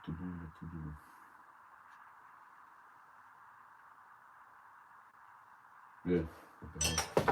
To do. Yeah. What the hell?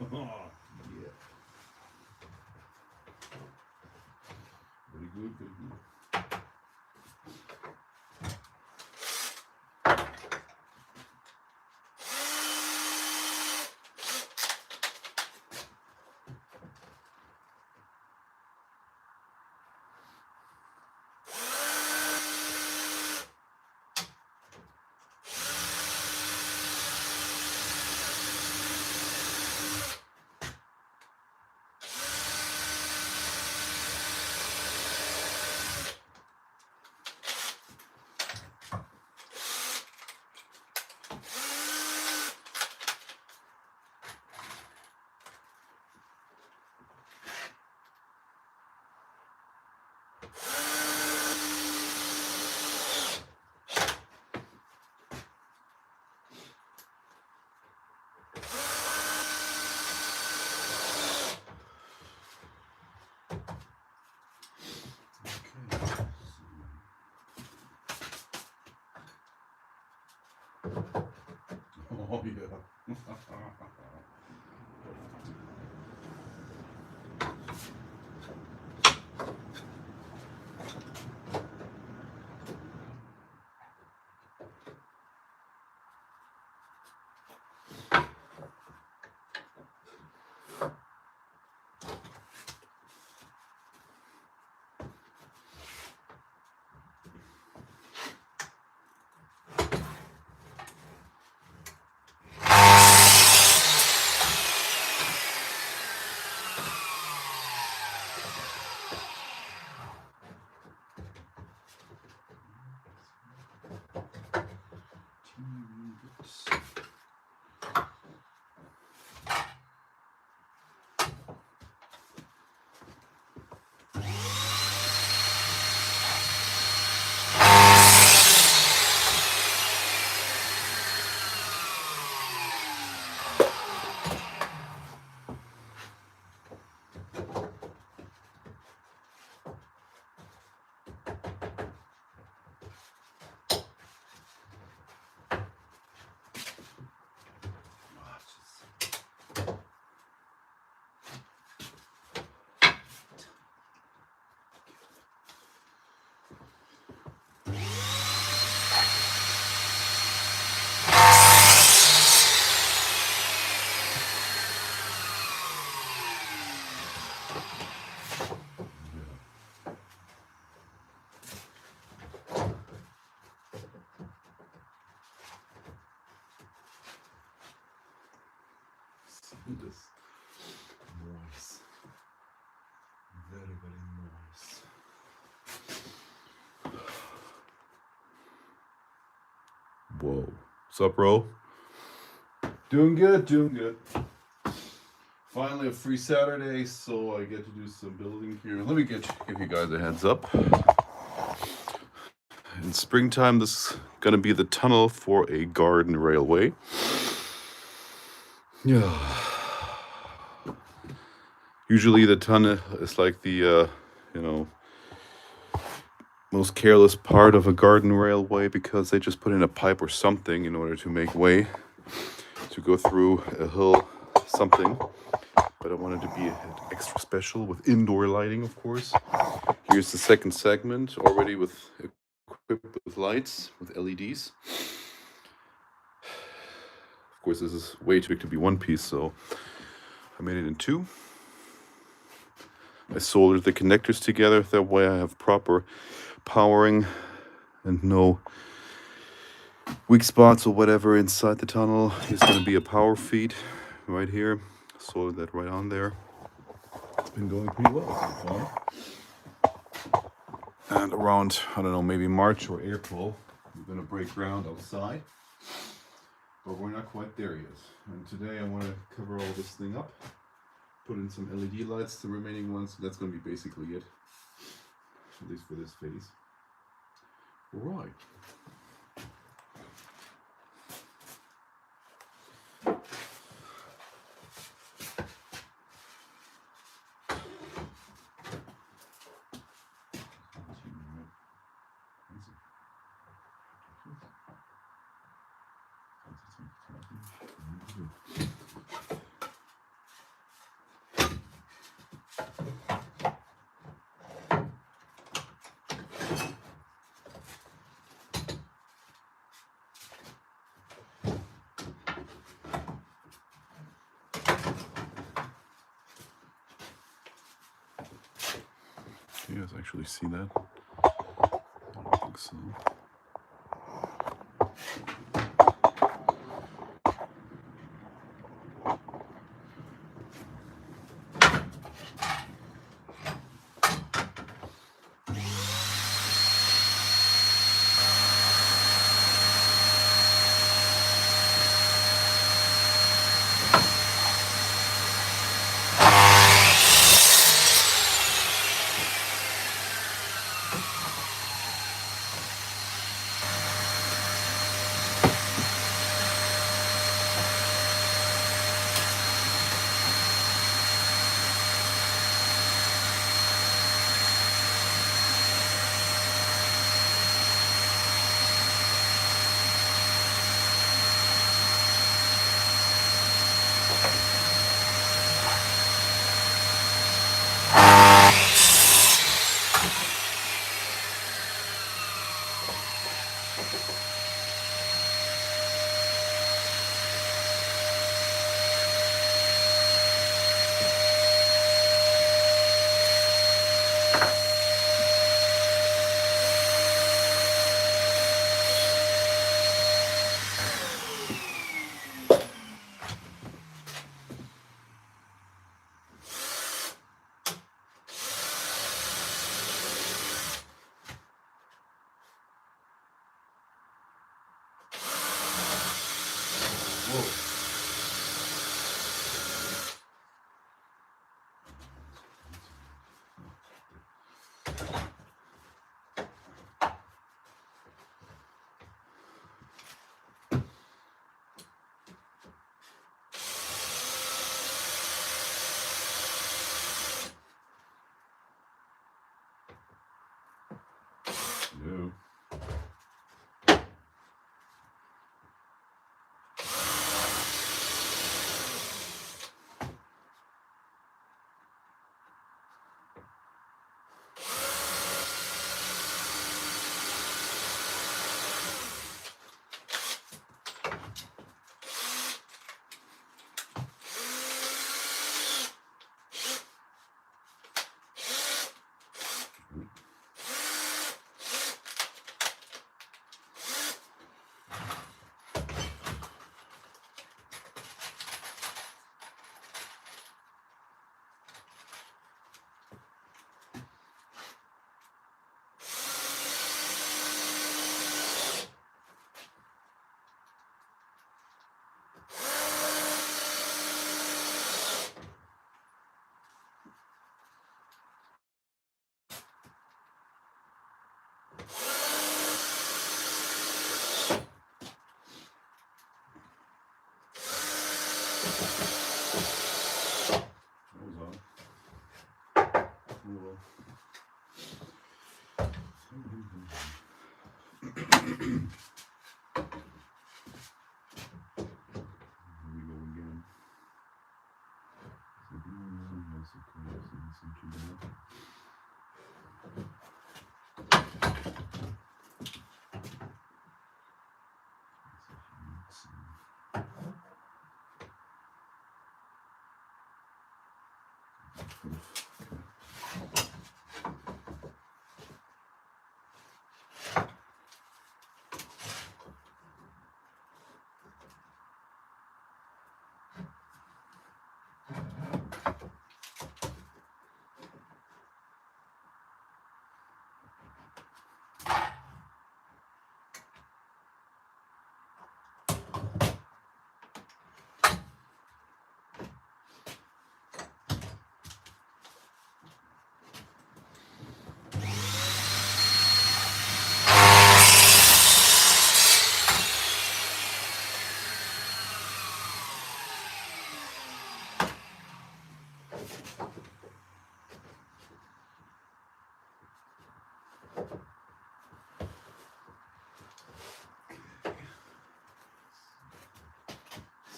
Okay. Yeah. Very good, very good. Oh yeah. This noise. Very, very nice. Whoa. What's up, bro? Doing good, doing good. Finally a free Saturday, so I get to do some building here. Let me give you guys a heads up. In springtime, this is gonna be the tunnel for a garden railway. Yeah. Usually the tunnel is like the, most careless part of a garden railway because they just put in a pipe or something in order to make way to go through a hill, something. But I wanted to be extra special with indoor lighting, of course. Here's the second segment, already equipped with lights, with LEDs. Of course, this is way too big to be one piece, so I made it in two. I soldered the connectors together, that way I have proper powering and no weak spots or whatever inside the tunnel. There's going to be a power feed right here. Soldered that right on there. It's been going pretty well so far. And around, I don't know, maybe March or April, we're going to break ground outside. But we're not quite there yet. And today I want to cover all this thing up. Put in some LED lights, the remaining ones. That's going to be basically it. At least for this phase. All right. Do you guys actually see that? I don't think so. No. That was odd. Oh well. Here we go again. Yes, okay, so this isn't too bad.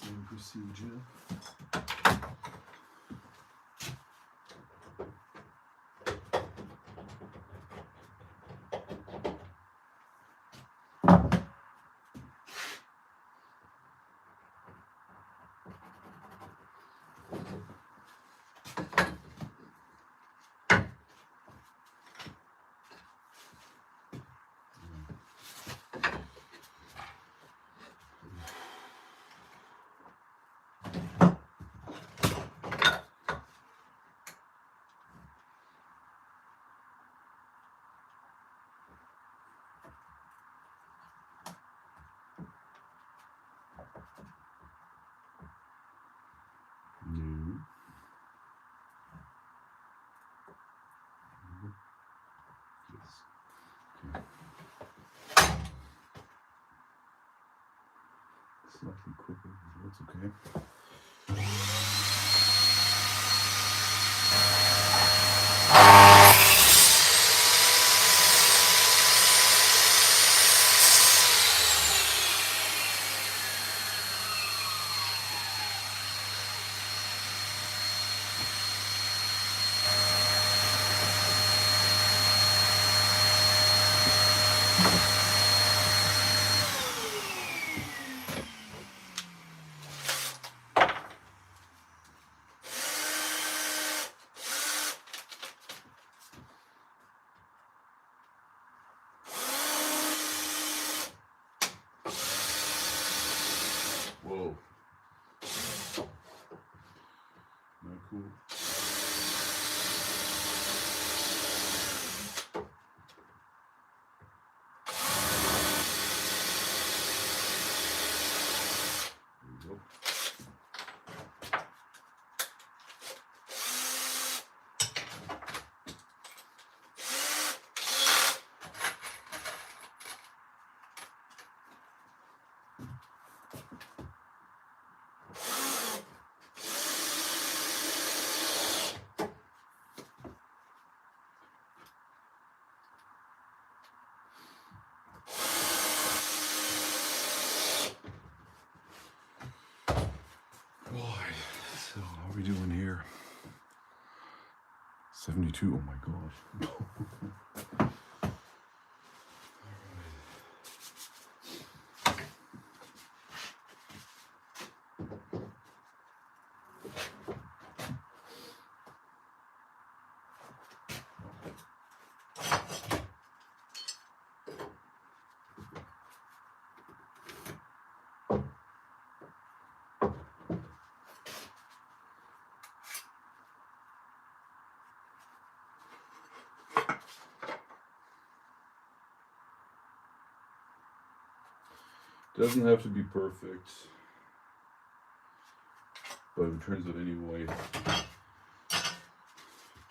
Same procedure. No. Yes. Okay. Slightly quicker, that's okay. Whoa. Not cool. There we go. Boy, so how are we doing here? 72, oh my gosh. Doesn't have to be perfect, but if it turns out anyway,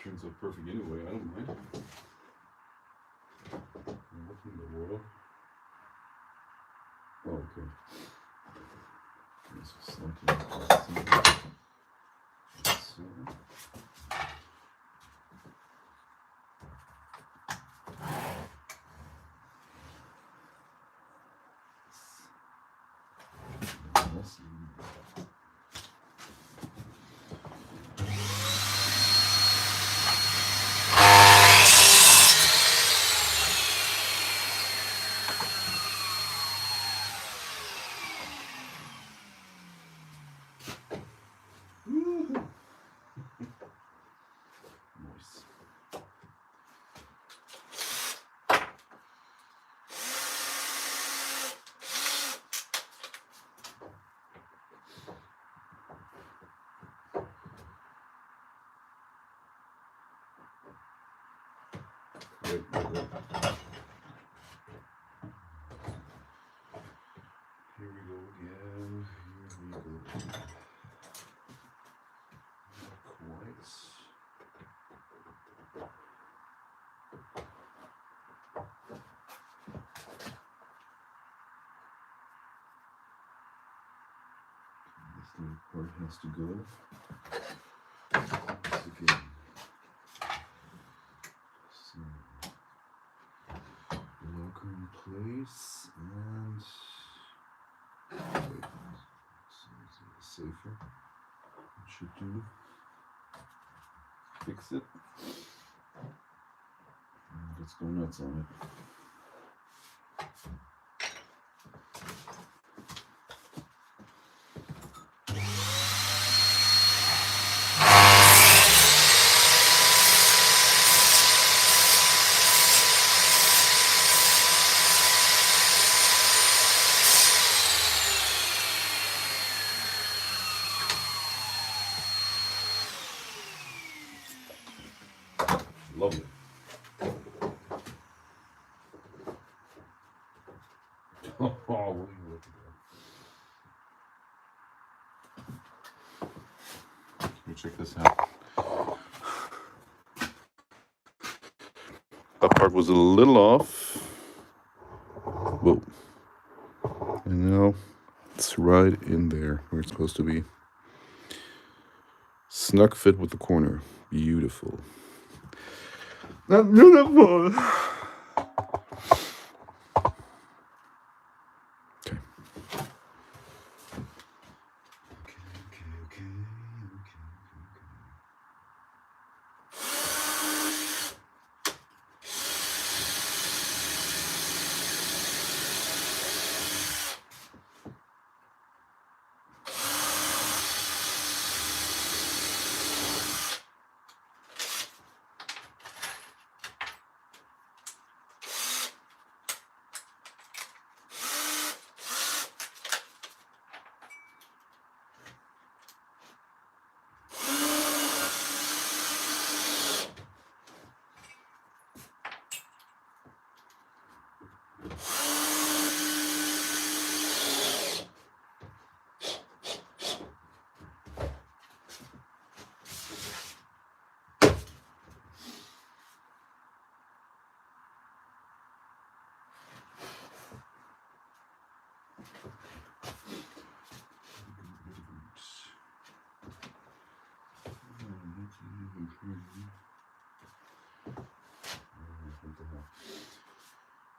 turns out perfect anyway, I don't mind. What in the world? Oh, okay. Wait. Here we go again. Not quite. This little part has to go. Once again. So, locker in place and wait. So it's safer. It should do. Fix it. And let's go nuts on it. Lovely. Oh, what are you looking at? Let me check this out. That part was a little off. Whoa. And now it's right in there where it's supposed to be. Snug fit with the corner. Beautiful. Not beautiful. Okay. Okay.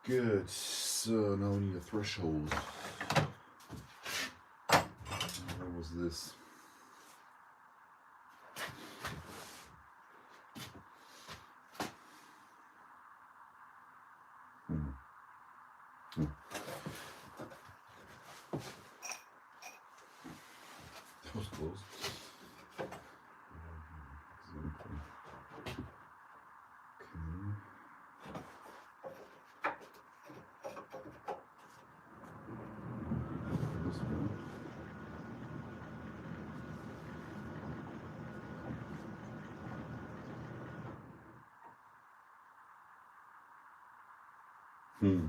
Good. So now we need a threshold. Where was this? That was close. Hmm.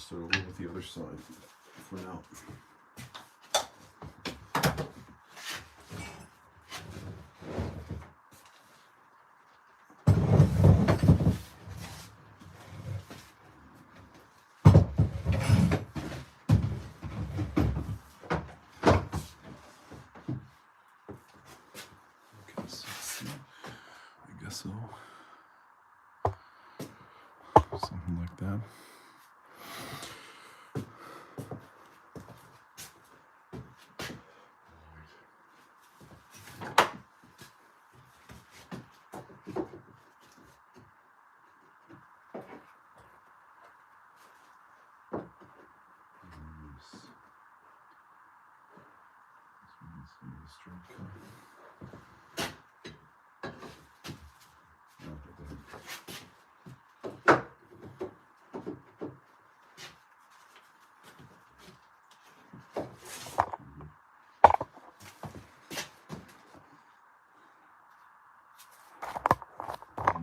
start over with the other side for now. Okay, so let's see. I guess so. Something like that.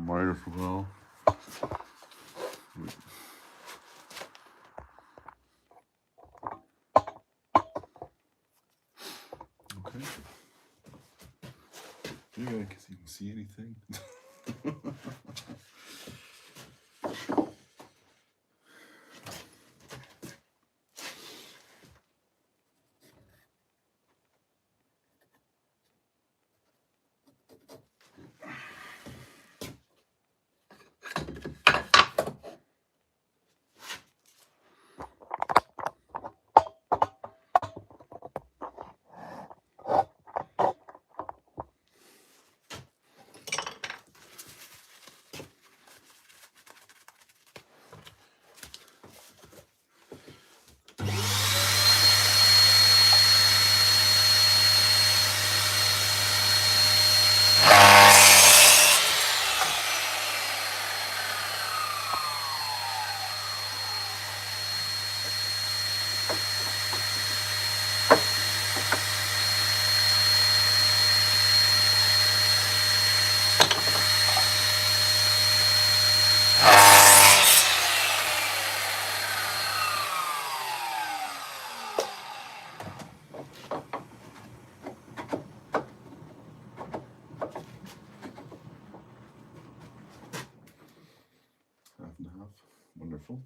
Might as well. Okay. Yeah, I guess you can see anything. Half and half. Wonderful.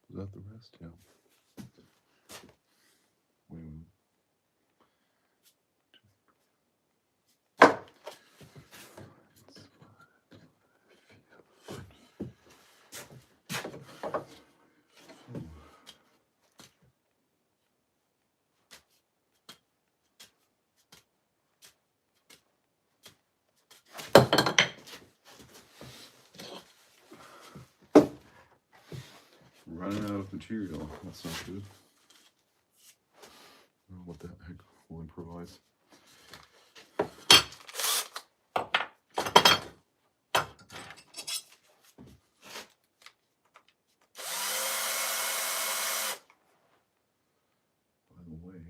Is that the rest? Yeah. Wait a minute. Running out of material. That's not good. Oh, what the heck? We'll improvise. By the way,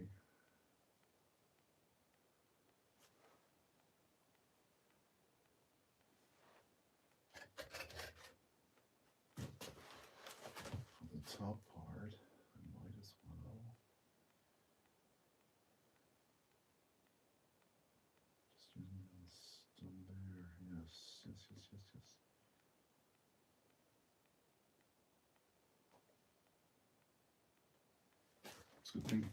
for the top part, I might as well just use some there. Yes, yes, yes, yes, yes. It's a good thing.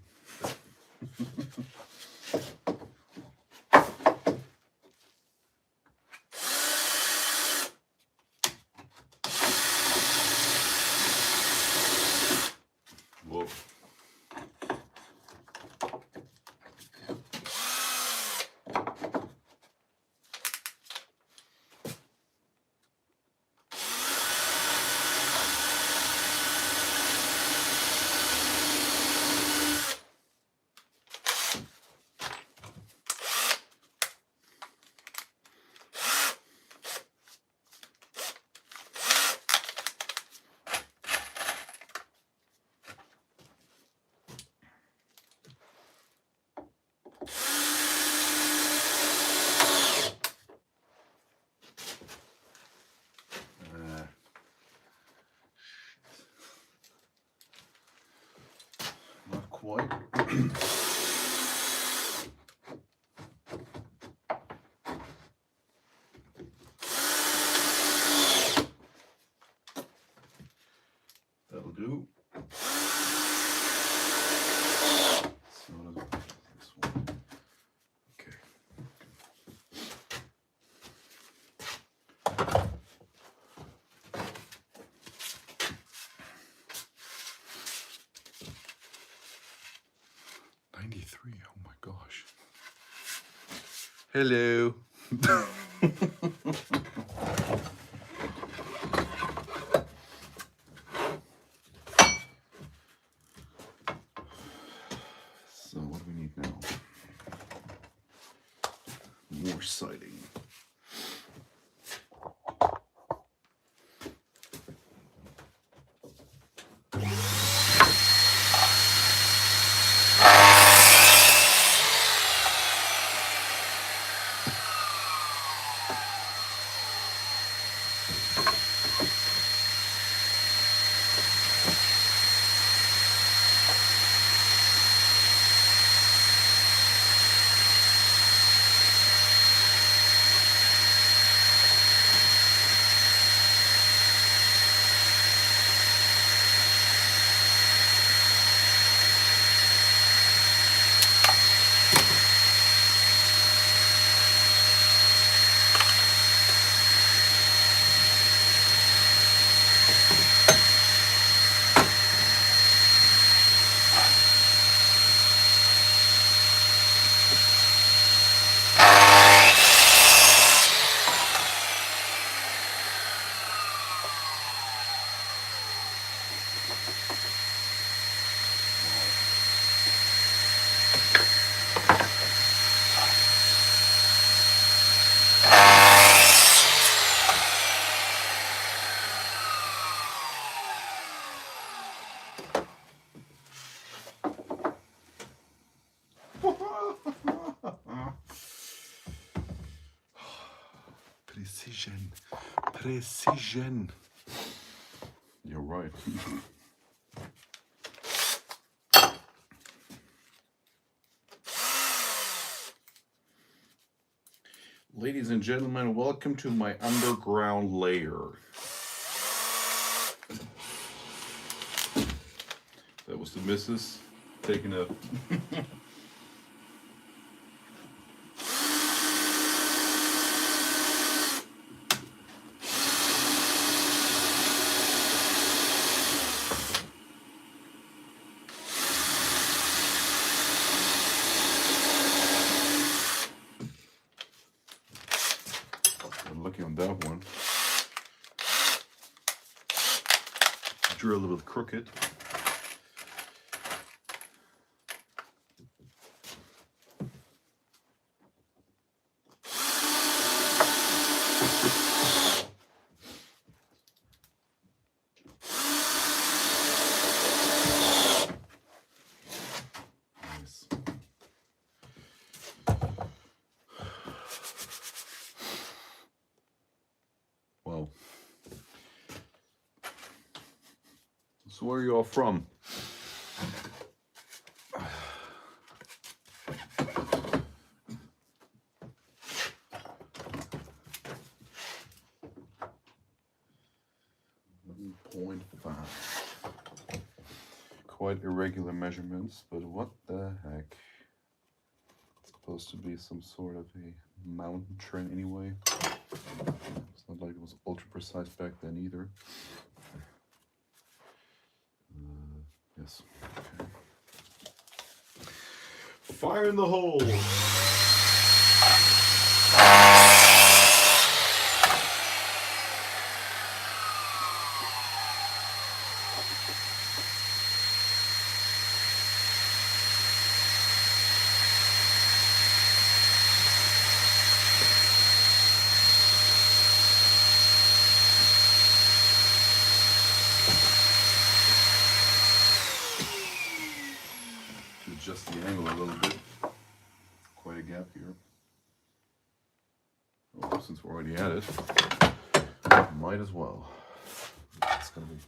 Whoa. quite. That'll do. So this one. Okay. 93. Oh my gosh. Hello. So what do we need now? More siding. Precision. Precision. You're right. Ladies and gentlemen, welcome to my underground lair. That was the missus taking a lucky on that one. Drew a little bit crooked. Nice. Well, so where are you all from? Quite irregular measurements, but what the heck? It's supposed to be some sort of a mountain trend anyway. It's not like it was ultra precise back then either. Yes. Okay. Fire in the hole! Adjust the angle a little bit. Quite a gap here. Well, since we're already at it, might as well. It's gonna be a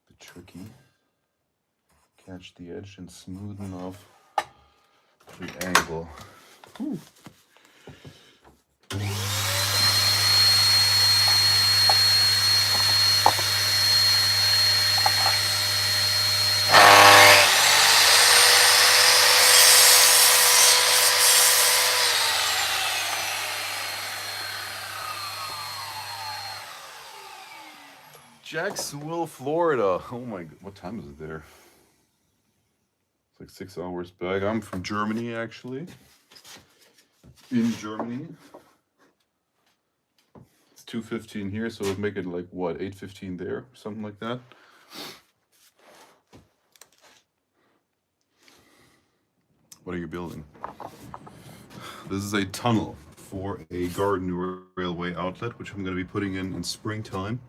bit tricky. catch the edge and smoothen off the angle. Whew. Jacksonville, Florida. Oh my god, what time is it there? It's like 6 hours back. I'm from Germany, actually. In Germany. It's 2:15 here, so it'll make it like what, 8:15 there, something like that. What are you building? This is a tunnel for a garden railway outlet, which I'm going to be putting in springtime.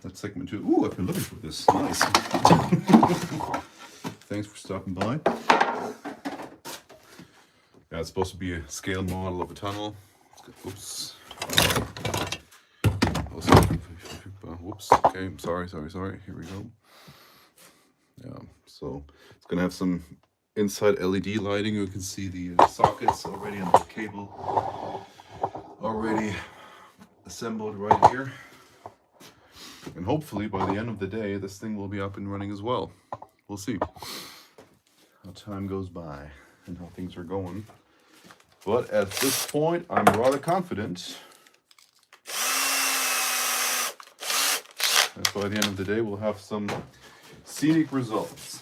That's segment 2. Ooh, I've been looking for this. Nice. Thanks for stopping by. Yeah, it's supposed to be a scale model of a tunnel. Oops. Whoops. Okay, I'm sorry. Here we go. Yeah, so it's gonna have some inside LED lighting. You can see the sockets already on the cable, already assembled right here. And hopefully by the end of the day, this thing will be up and running as well. We'll see how time goes by and how things are going. But at this point, I'm rather confident that by the end of the day, we'll have some scenic results.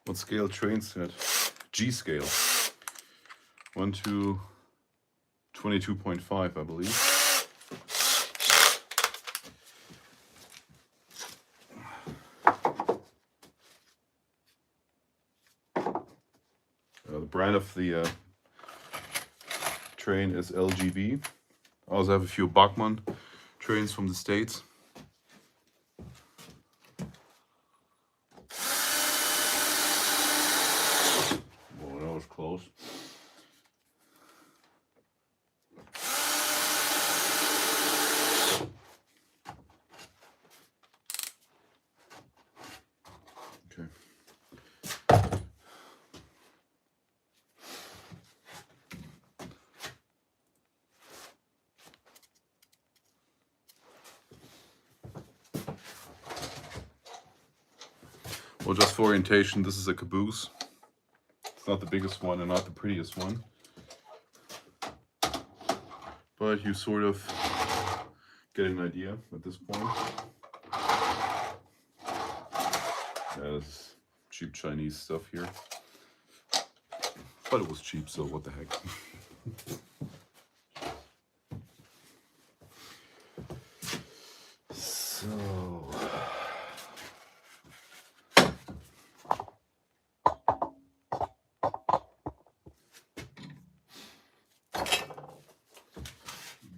What scale train set? G scale. 1 to 22.5, I believe. The brand of the train is LGV. I also have a few Bachmann trains from the States. Close. Okay. Well, just for orientation, this is a caboose. It's not the biggest one and not the prettiest one, but you sort of get an idea at this point. Yeah, this cheap Chinese stuff here, but it was cheap, so what the heck. So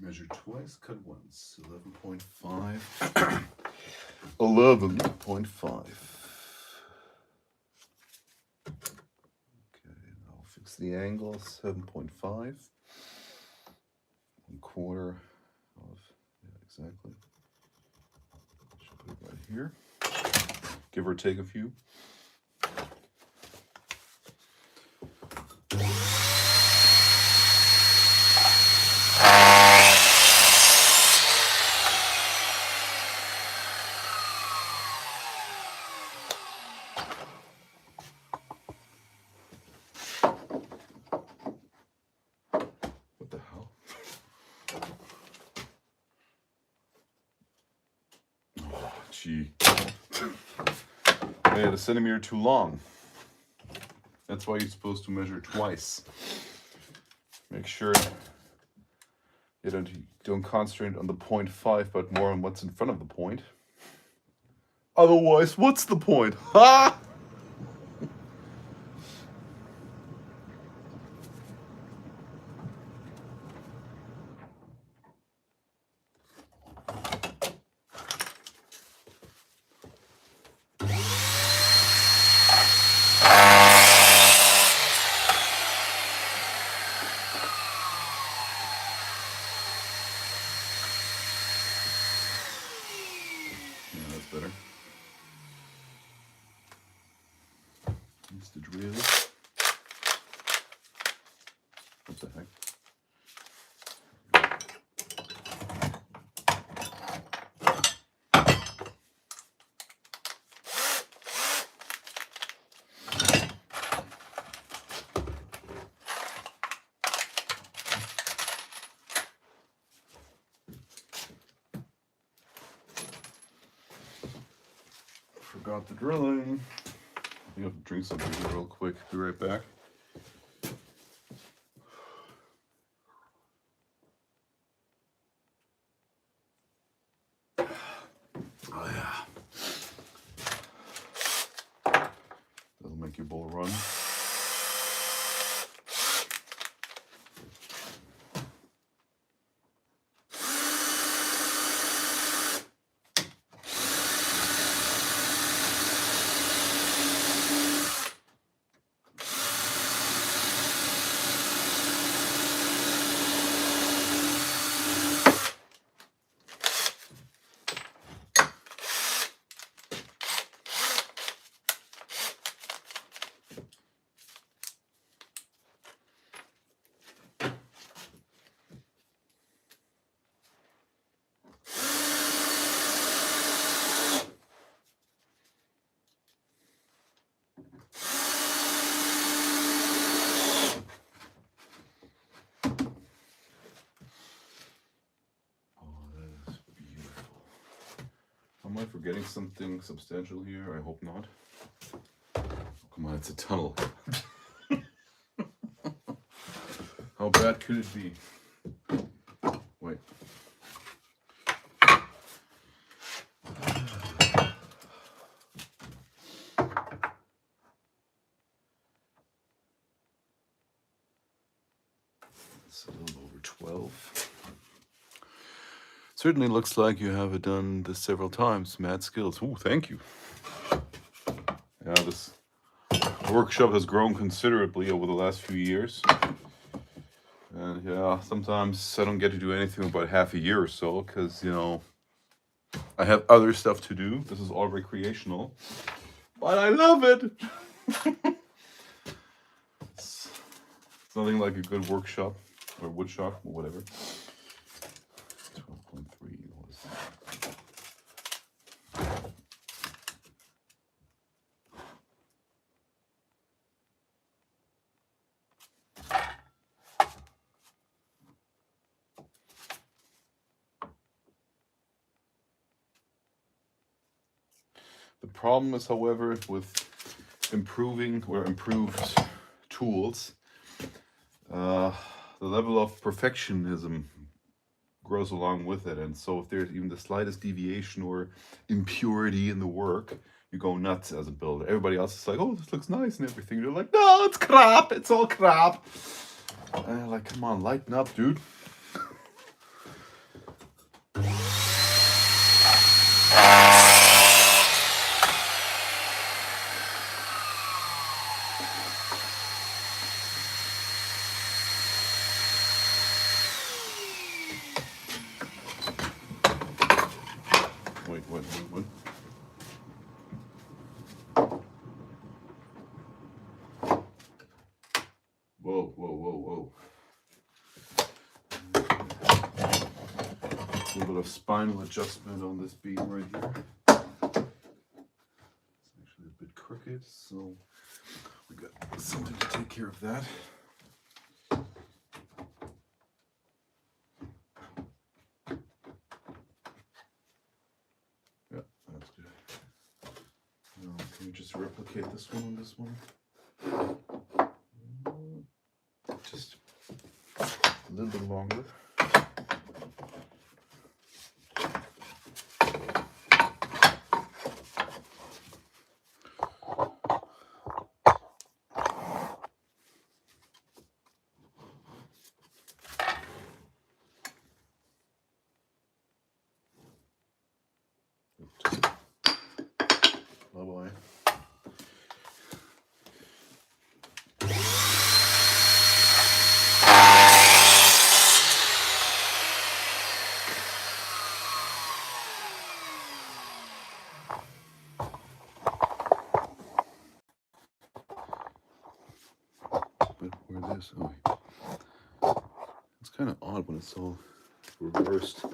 measure twice, cut once. 11.5. 11.5. Okay, now fix the angle. 7.5. 1/4 of, yeah, exactly. Should put it right here. Give or take a few. What the hell? Oh, gee. I had a centimeter too long. That's why you're supposed to measure twice. Make sure you don't concentrate on the 0.5, but more on what's in front of the point. Otherwise, what's the point? Ha! better. Use the drill. What the heck? Forgot the drilling. I have to drink something here real quick. Be right back. Oh yeah. That'll make your bowl run. Am I forgetting something substantial here? I hope not. Oh, come on, it's a tunnel. How bad could it be? Wait. It's a little over 12. Certainly looks like you have done this several times. Mad skills. Ooh, thank you. Yeah, this workshop has grown considerably over the last few years. And yeah, sometimes I don't get to do anything about half a year or so because, you know, I have other stuff to do. This is all recreational. But I love it! It's nothing like a good workshop or wood shop or whatever. 12.3 was. The problem is, however, with improving or improved tools, the level of perfectionism grows along with it. And so if there's even the slightest deviation or impurity in the work, you go nuts as a builder. Everybody else is like, oh, this looks nice and everything. You're like, no, it's crap. It's all crap. And I'm like, come on, lighten up, dude. Wait. Whoa. A little bit of spinal adjustment on this beam right here. It's actually a bit crooked, so we got something to take care of that. Yeah, that's good. Now, can we just replicate this one on this one? Just a little bit longer. Bye-bye. this? Oh, it's kind of odd when it's all reversed.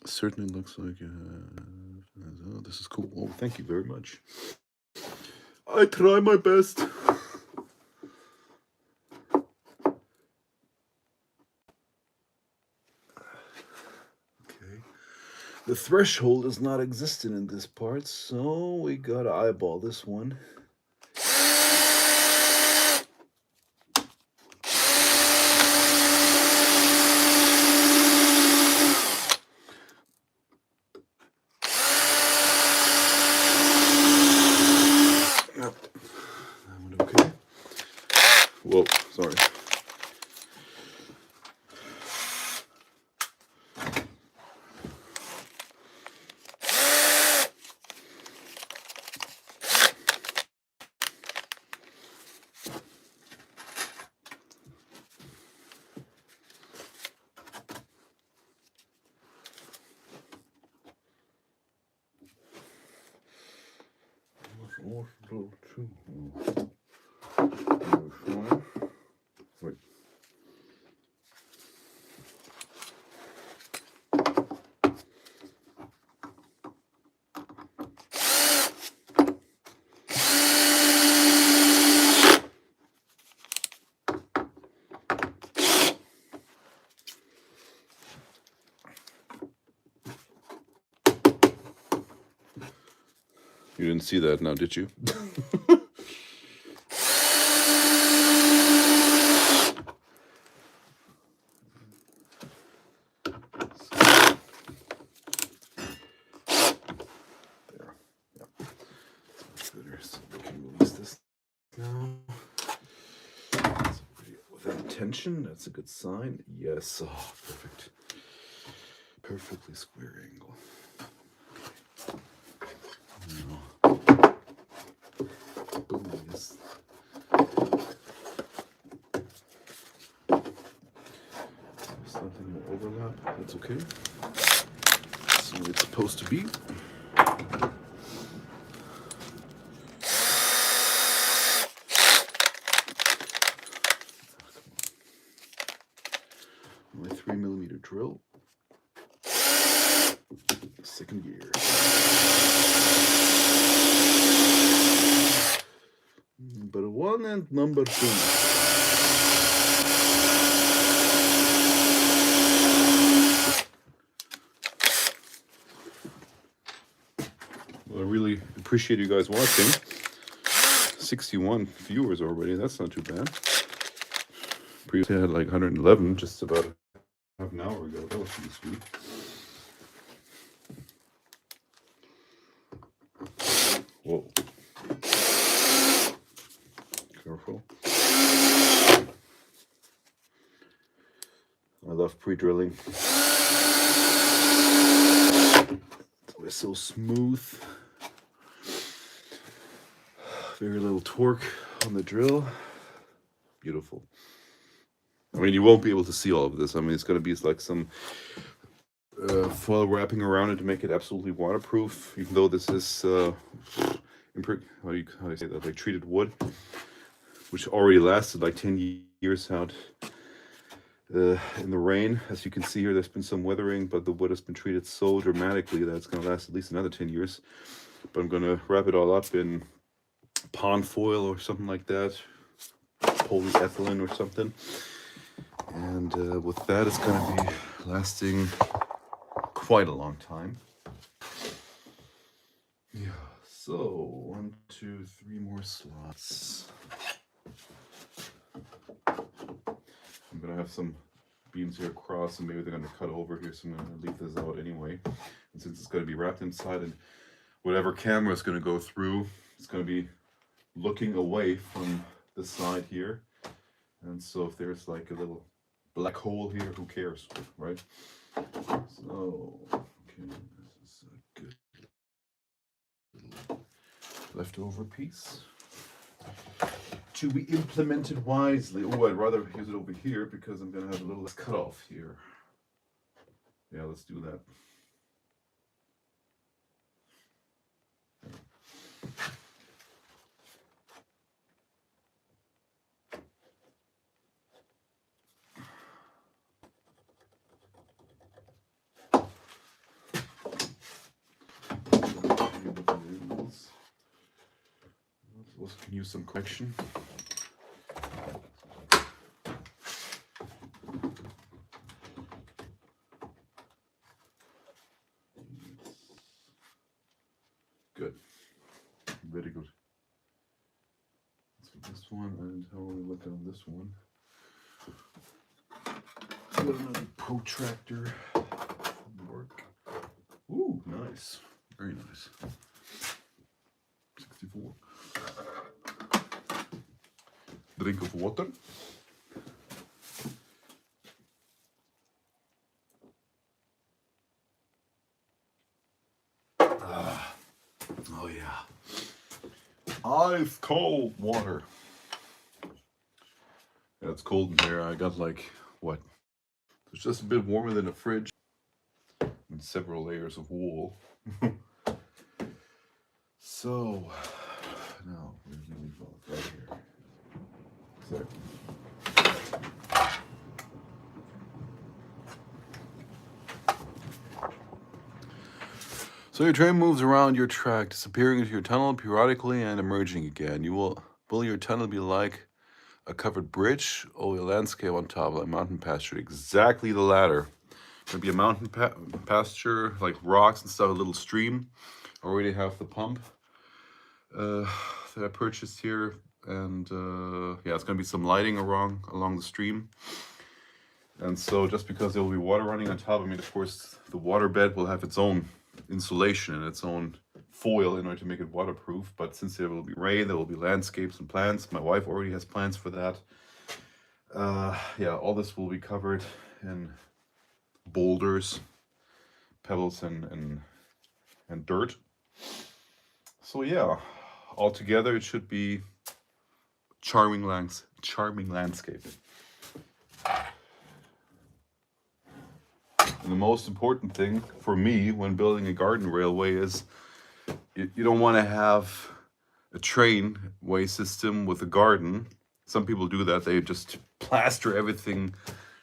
Certainly looks like oh, this is cool. Oh, thank you very much. I try my best. Okay. The threshold is not existent in this part, so we gotta eyeball this one. Whoa, sorry. Wait. You didn't see that now, did you? Tension, that's a good sign. Yes, oh, perfect. Perfectly square angle. No. Boom, yes. There's something will overlap, that's okay. That's the way it's supposed to be. My 3mm drill. Second gear. Number 1 and number 2. Well, I really appreciate you guys watching. 61 viewers already, that's not too bad. Previously I had like 111 just about half an hour ago. That was pretty sweet. Whoa. Careful. I love pre-drilling. It's so smooth. Very little torque on the drill. Beautiful. I mean, you won't be able to see all of this. I mean, it's going to be like some foil wrapping around it to make it absolutely waterproof, even though this is how do you say that, like treated wood, which already lasted like 10 years out in the rain. As you can see here, there's been some weathering, but the wood has been treated so dramatically that it's going to last at least another 10 years. But I'm going to wrap it all up in pond foil or something like that, polyethylene or something. And with that, it's going to be lasting quite a long time. Yeah, so 1, 2, 3 more slots. I'm going to have some beams here across, and maybe they're going to cut over here, so I'm going to leave this out anyway. And since it's going to be wrapped inside, and whatever camera is going to go through, it's going to be looking away from the side here. And so if there's like a little black hole here, who cares, right? So, okay, this is little leftover piece to be implemented wisely. Oh, I'd rather use it over here because I'm gonna have a little less cut off here. Yeah, let's do that. Also can use some correction. Good. Very good. So this one, and how will we look on this one? Got another protractor. Work. Ooh, nice. Very nice. 64. Drink of water. Oh yeah. Ice cold water. Yeah, it's cold in here. I got like, what? It's just a bit warmer than a fridge. And several layers of wool. So, now, where's the leaf off? Right here. So. So your train moves around your track, disappearing into your tunnel periodically and emerging again. Will your tunnel be like a covered bridge or a landscape on top of a mountain pasture? Exactly the latter. Maybe a mountain pasture, like rocks and stuff, a little stream. I already have the pump that I purchased here. And yeah, it's going to be some lighting along the stream. And so just because there will be water running on top, I mean, of course, the waterbed will have its own insulation and its own foil in order to make it waterproof. But since there will be rain, there will be landscapes and plants. My wife already has plans for that. Yeah, all this will be covered in boulders, pebbles, and dirt. So yeah, altogether it should be charming landscape. And the most important thing for me when building a garden railway is you don't want to have a trainway system with a garden. Some people do that. They just plaster everything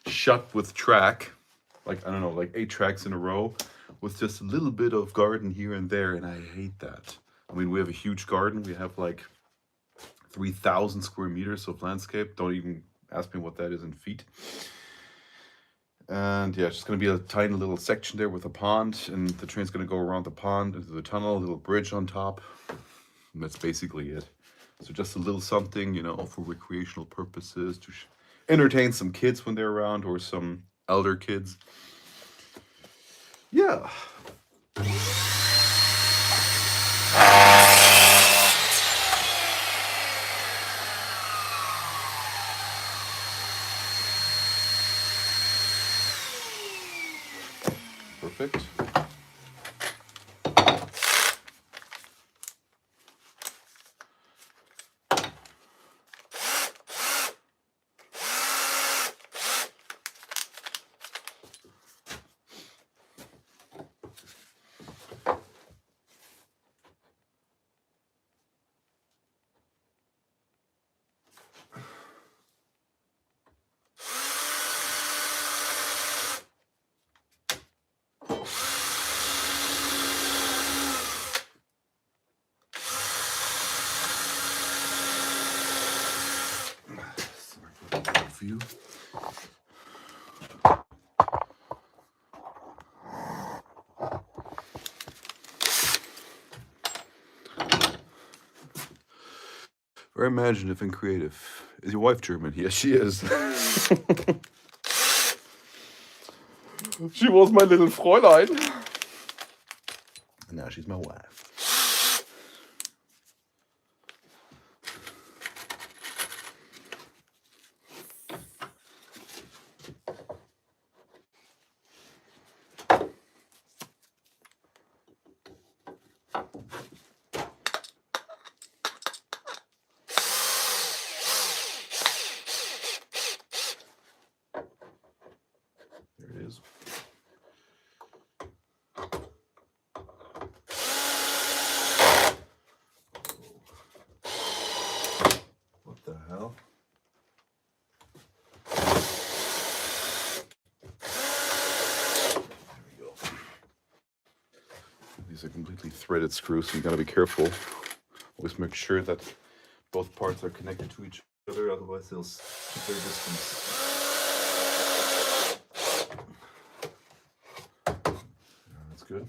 shut with track, like, I don't know, like 8 tracks in a row with just a little bit of garden here and there. And I hate that. I mean, we have a huge garden. We have like 3,000 square meters of landscape. Don't even ask me what that is in feet. And yeah, it's just going to be a tiny little section there with a pond, and the train's going to go around the pond into the tunnel, a little bridge on top. And that's basically it. So just a little something, you know, for recreational purposes, to entertain some kids when they're around, or some elder kids. Yeah. Perfect. For you. Very imaginative and creative. Is your wife German? Yes, she is. She was my little Fräulein. And now she's my wife. a completely threaded screw, so you gotta be careful. Always make sure that both parts are connected to each other, otherwise they'll keep their distance. That's good.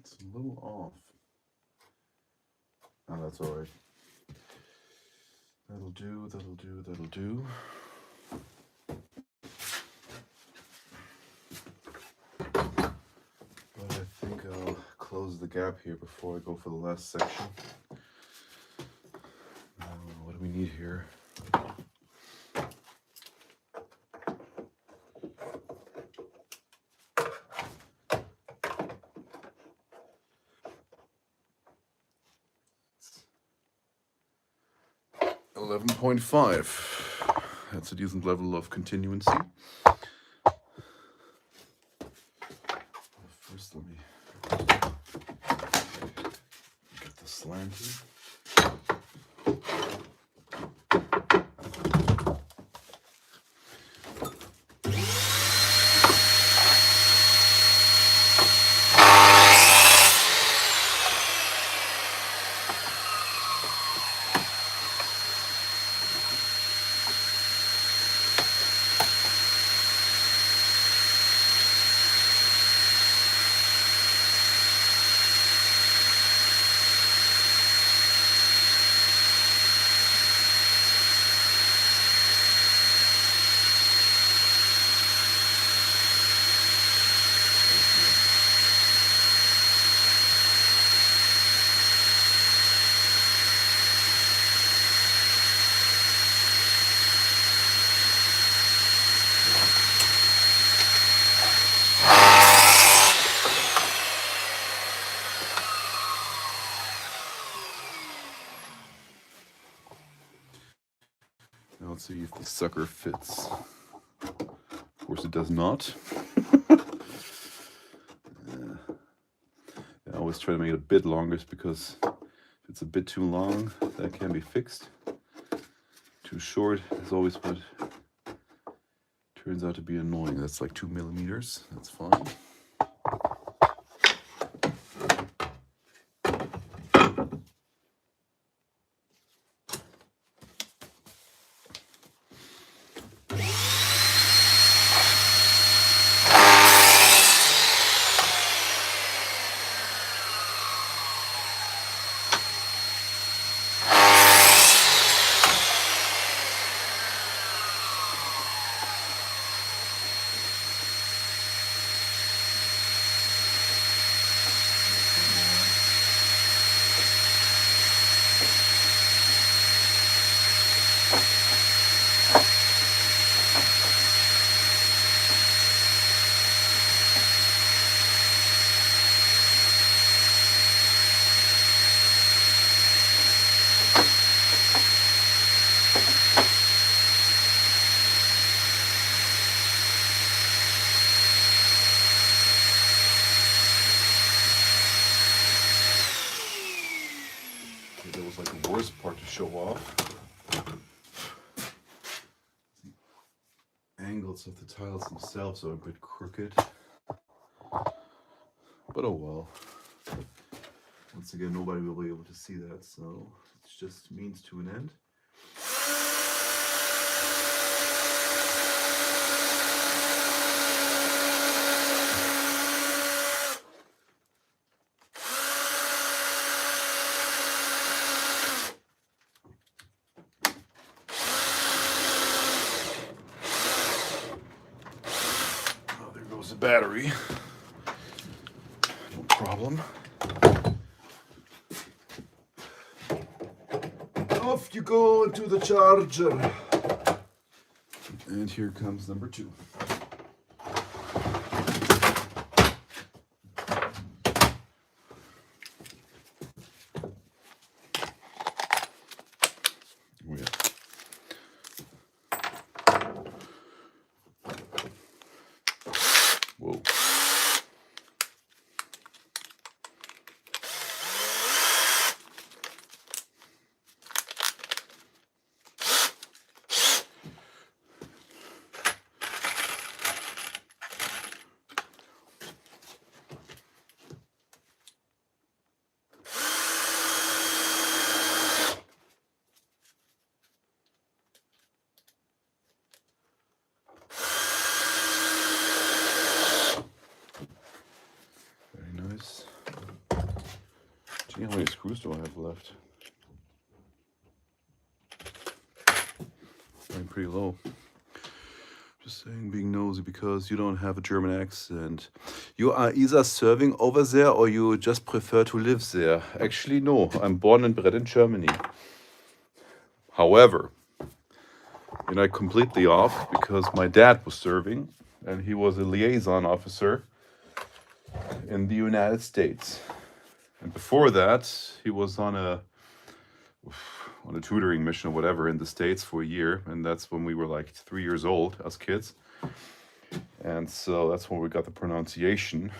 It's a little off. Oh, that's all right. That'll do, that'll do, that'll do. But I think I'll close the gap here before I go for the last section. What do we need here? .5. That's a decent level of continuancy. First, let me get the slant here. 'Now let's see if the sucker fits. Of course, it does not. I always try to make it a bit longer because if it's a bit too long, that can be fixed. Too short is always what turns out to be annoying. That's like 2 millimeters. That's fine. That was like the worst part to show off. The angles of the tiles themselves are a bit crooked. But oh well. Once again, nobody will be able to see that, so it's just means to an end. The battery, no problem. Off you go into the charger. And here comes number 2. Oh, yeah. Whoa. See how many screws do I have left? I'm pretty low. Just saying, being nosy because you don't have a German accent. You are either serving over there or you just prefer to live there. Actually, no. I'm born and bred in Germany. However, you're not completely off because my dad was serving and he was a liaison officer in the United States. And before that, he was on a tutoring mission or whatever in the States for a year. And that's when we were like 3 years old as kids. And so that's when we got the pronunciation.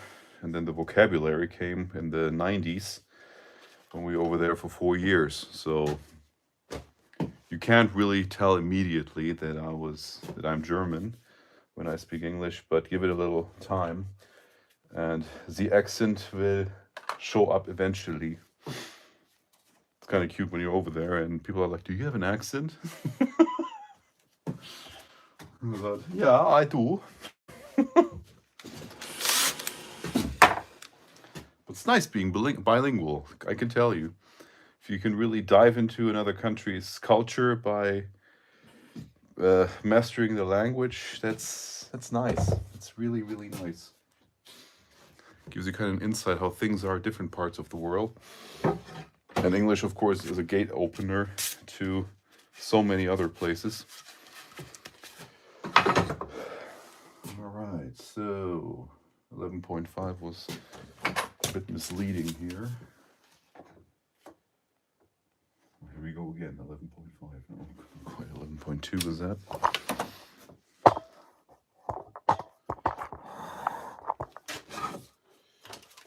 And then the vocabulary came in the 90s when we were over there for 4 years. So you can't really tell immediately that I'm German when I speak English, but give it a little time and the accent will show up eventually. It's kind of cute when you're over there and people are like, do you have an accent? But, yeah, I do. But it's nice being bilingual, I can tell you. If you can really dive into another country's culture by mastering the language, that's nice. It's really, really nice. Gives you kind of an insight how things are in different parts of the world. And English, of course, is a gate opener to so many other places. All right, so 11.5 was a bit misleading here. Here we go again, 11.5. No, quite 11.2 was that.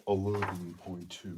$11.2.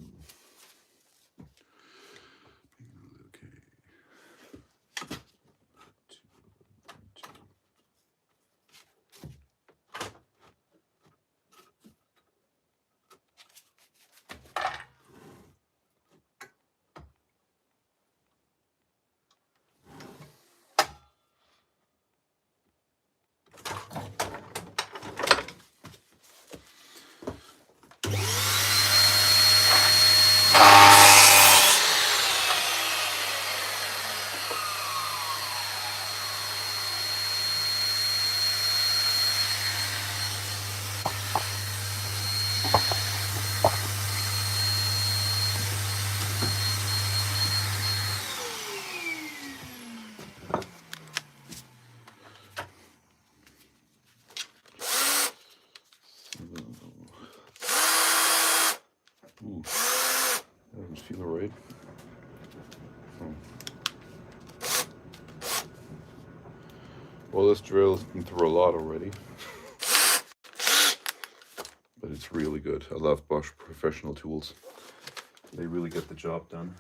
Ooh, that doesn't feel right. Well, this drill's been through a lot already. But it's really good. I love Bosch professional tools. They really get the job done.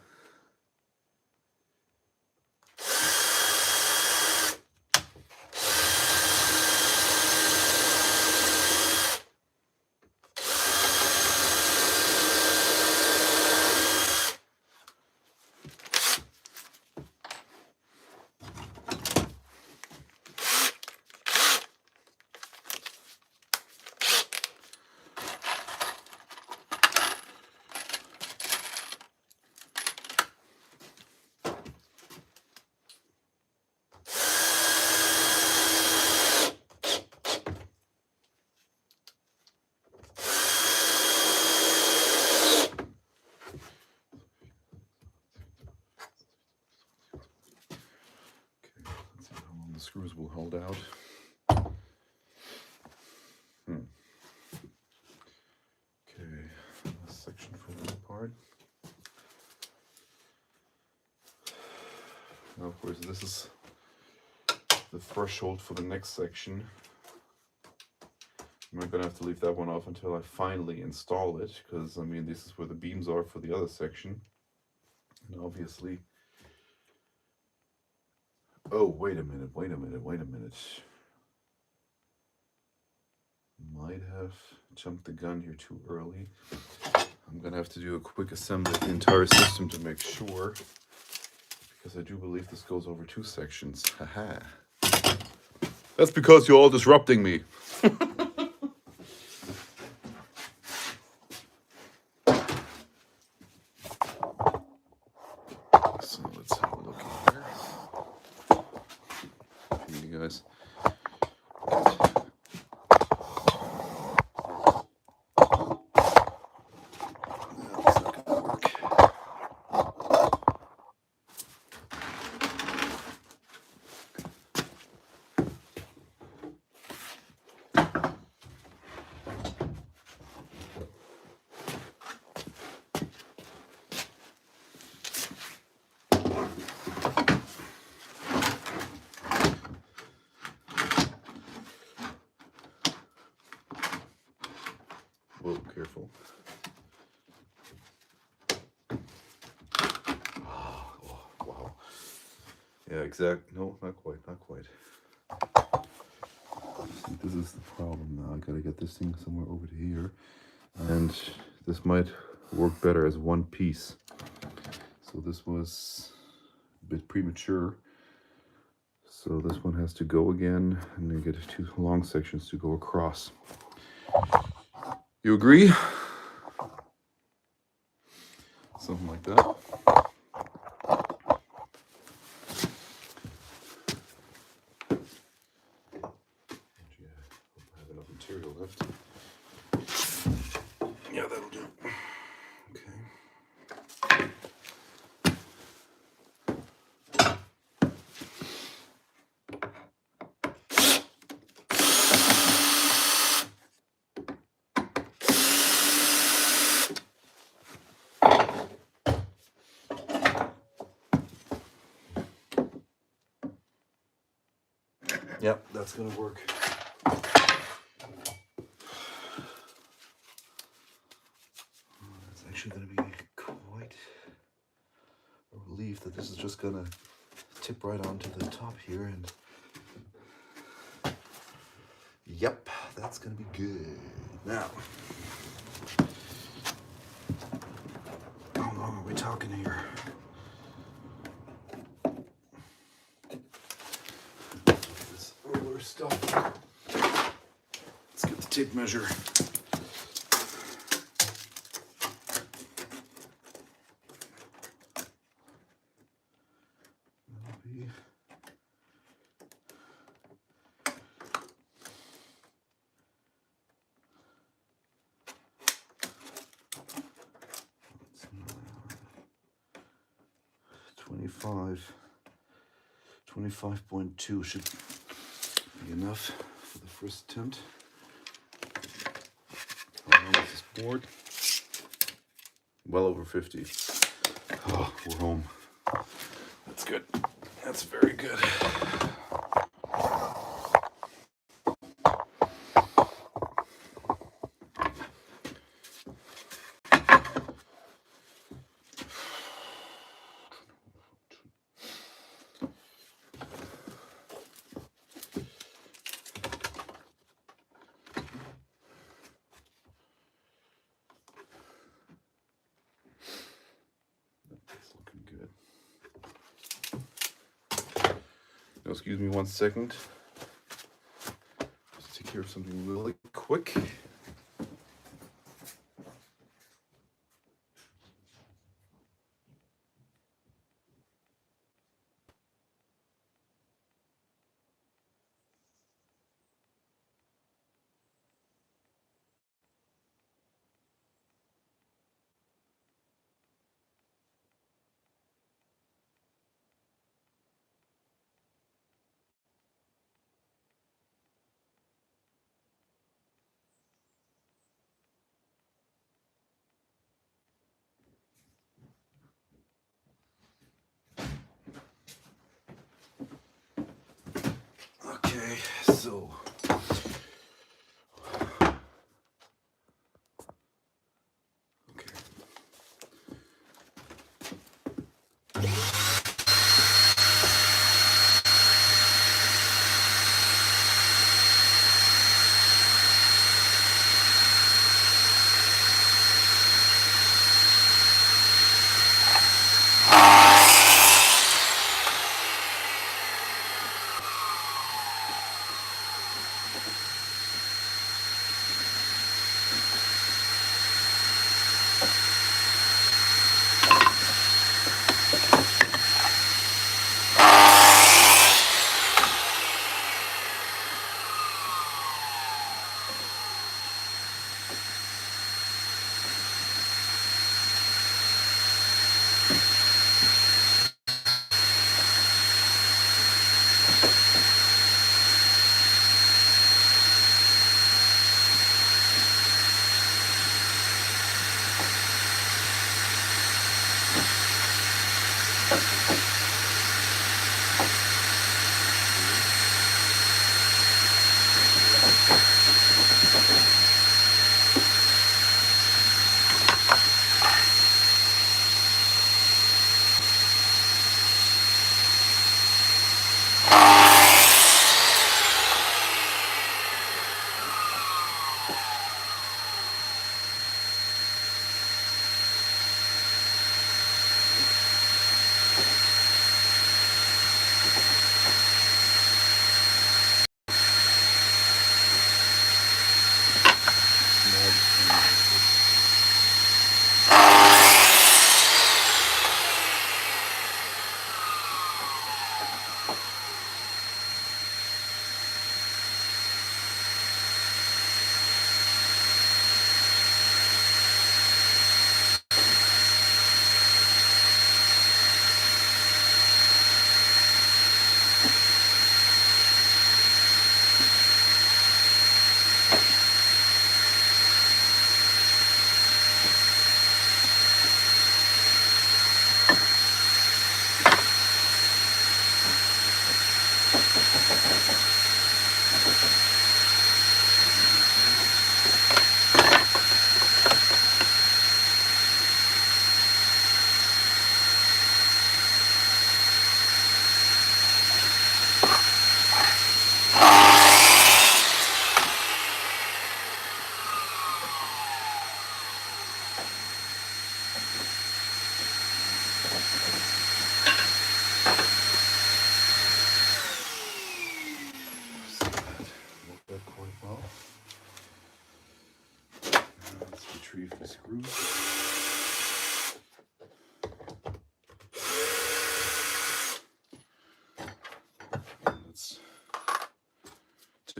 The screws will hold out. Okay, last section for that part. Now, of course, this is the threshold for the next section. I'm not gonna have to leave that one off until I finally install it, because I mean, this is where the beams are for the other section. And obviously, oh, wait a minute. Might have jumped the gun here too early. I'm gonna have to do a quick assembly of the entire system to make sure, because I do believe this goes over 2 sections. Haha. That's because you're all disrupting me. Yeah, exact. No, not quite, not quite. See, this is the problem now. I gotta get this thing somewhere over to here. And this might work better as one piece. So this was a bit premature. So this one has to go again, and then get two long sections to go across. You agree? Something like that. Material left. Yeah, that'll do. Okay. Yep, that's gonna work. It's actually gonna be quite a relief that this is just gonna tip right onto the top here, and yep, that's gonna be good. Now, how long are we talking here? This roller stuff. Let's get the tape measure. That'll be 25.2 should be enough for the first attempt. How long is this board? Well over 50. Oh, we're home. That's good. That's very good. Now, excuse me 1 second. Just take care of something really quick. Okay, so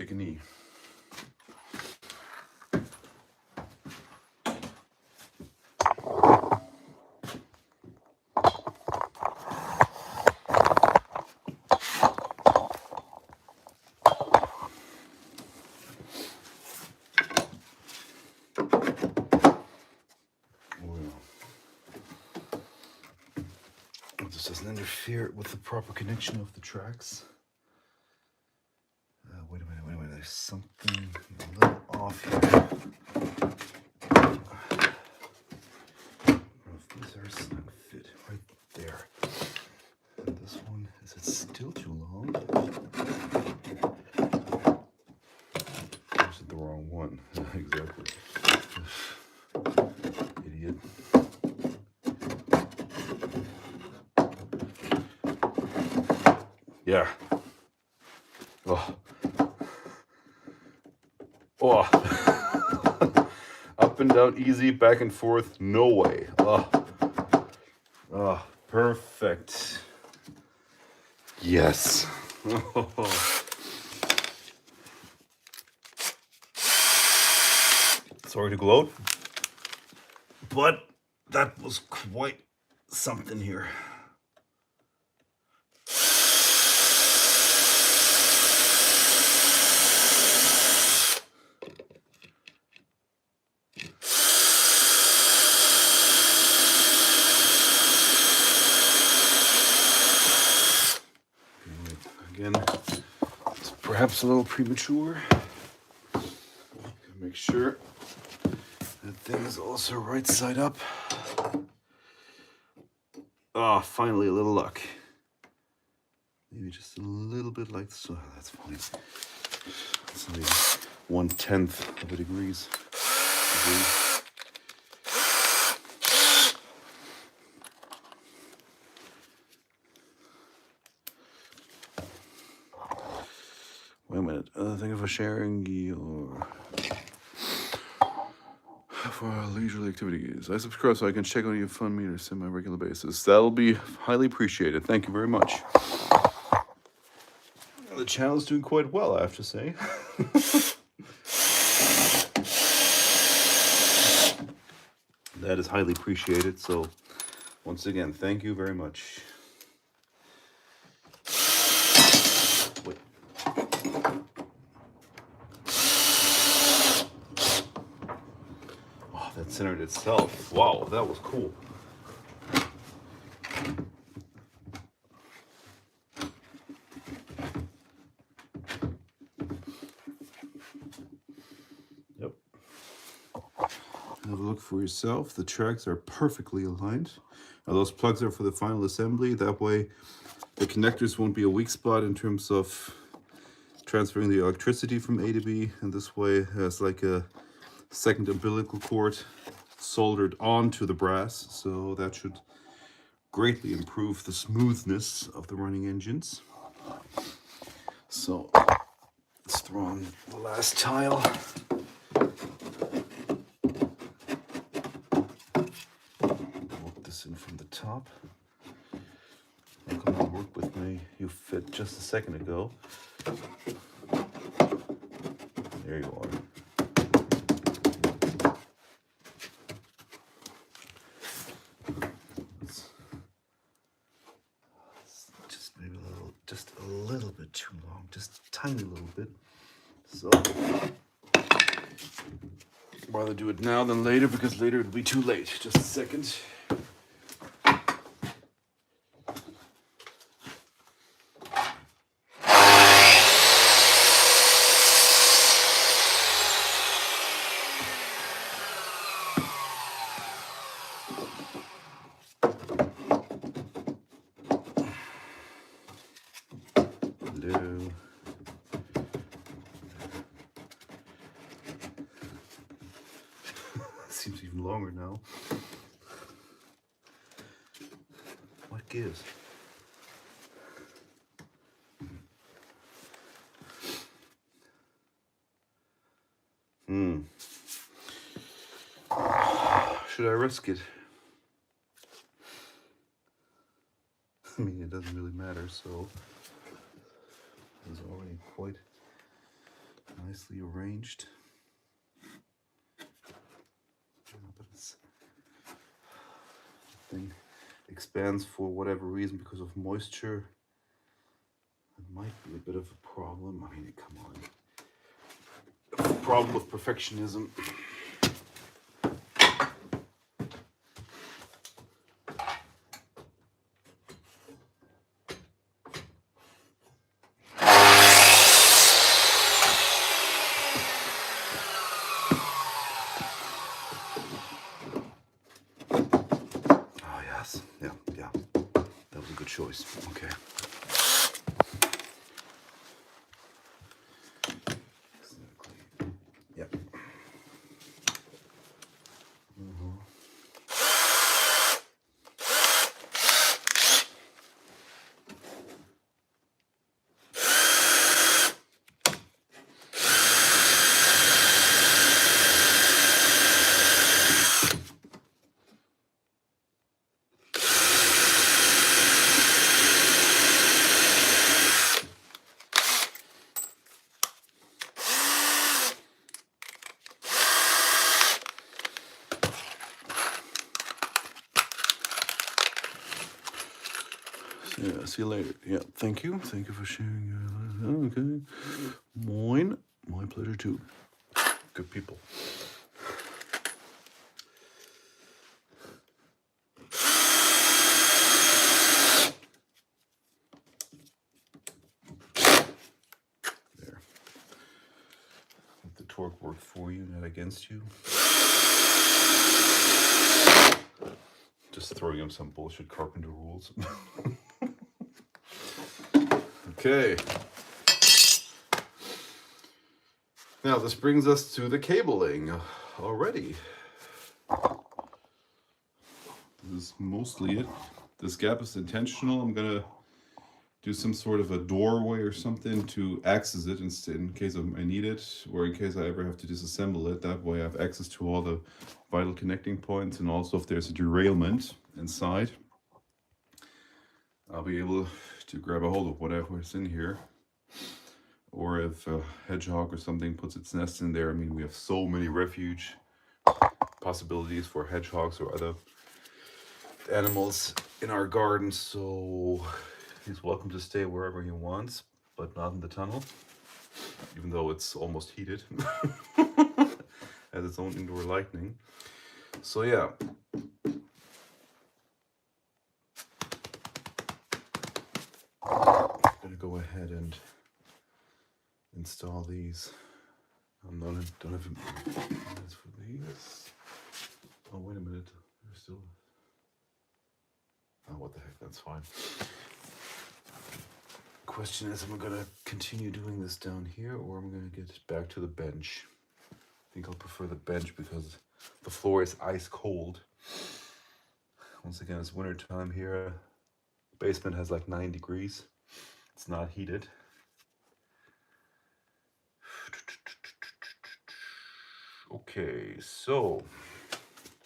take a knee. This doesn't interfere with the proper connection of the tracks. Wait a minute. There's something a little off here. These are snug fit right there. And this one, is it still too long? Or is it the wrong one? Exactly. Idiot. Yeah. Oh. Oh. Up and down, easy, back and forth, no way. Oh. Oh, perfect. Yes. Sorry to gloat, but that was quite something here. Again, it's perhaps a little premature. Make sure that thing is also right side up. Ah, finally a little luck. Maybe just a little bit like so. That's fine. It's only 1/10 of a degree. Wait a minute. Think of a sharing your for leisurely activities. I subscribe so I can check on your fund meters on a regular basis. That'll be highly appreciated. Thank you very much. The channel's doing quite well, I have to say. That is highly appreciated. So, once again, thank you very much. Wait. Oh, that centered itself. Wow, that was cool. Yep. Have a look for yourself. The tracks are perfectly aligned. Now those plugs are for the final assembly. That way the connectors won't be a weak spot in terms of transferring the electricity from A to B. And this way it has like a second umbilical cord soldered onto the brass. So that should greatly improve the smoothness of the running engines. So let's throw on the last tile. In from the top. Come on, work with me. You fit just a second ago. There you are. It's just maybe just a little bit too long, just a tiny little bit. So rather do it now than later, because later it'll be too late. Just a second. Hello. Seems even longer now. What gives? Should I risk it? I mean, it doesn't really matter, so there's already quite nicely arranged. But this thing expands for whatever reason because of moisture. It might be a bit of a problem. I mean, come on. A problem with perfectionism. Oh, yes. Yeah. That was a good choice. Okay. Exactly. Yep. Yeah, see you later. Yeah, thank you. Thank you for sharing. Okay. Moin. My pleasure too. Good people. There. Let the torque work for you, not against you. Just throwing up some bullshit carpenter rules. Okay. Now this brings us to the cabling already. This is mostly it. This gap is intentional. I'm gonna do some sort of a doorway or something to access it in case I need it, or in case I ever have to disassemble it. That way I have access to all the vital connecting points, and also if there's a derailment inside, I'll be able to grab a hold of whatever's in here. Or if a hedgehog or something puts its nest in there. I mean, we have so many refuge possibilities for hedgehogs or other animals in our garden, so he's welcome to stay wherever he wants, but not in the tunnel, even though it's almost heated. Has its own indoor lighting. So yeah. I'm gonna go ahead and install these. Don't have minutes for these. Oh, wait a minute. There's still. Oh, what the heck? That's fine. Question is, am I gonna continue doing this down here, or am I gonna get back to the bench? I think I'll prefer the bench because the floor is ice cold. Once again, it's winter time here. Basement has like 9 degrees. It's not heated. Okay, so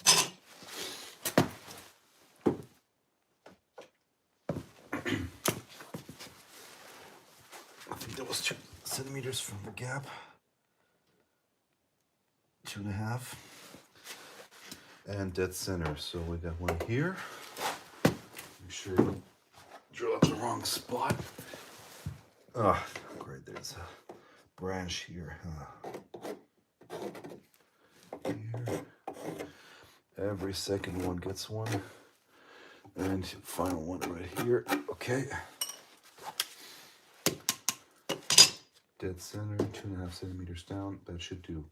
I think that was 2 centimeters from the gap. 2.5. And dead center. So we got one here. Make sure you don't drill up the wrong spot. Ah, great. There's a branch here. Here. Every second one gets one. And final one right here. Okay. Dead center, 2.5 centimeters down. That should do.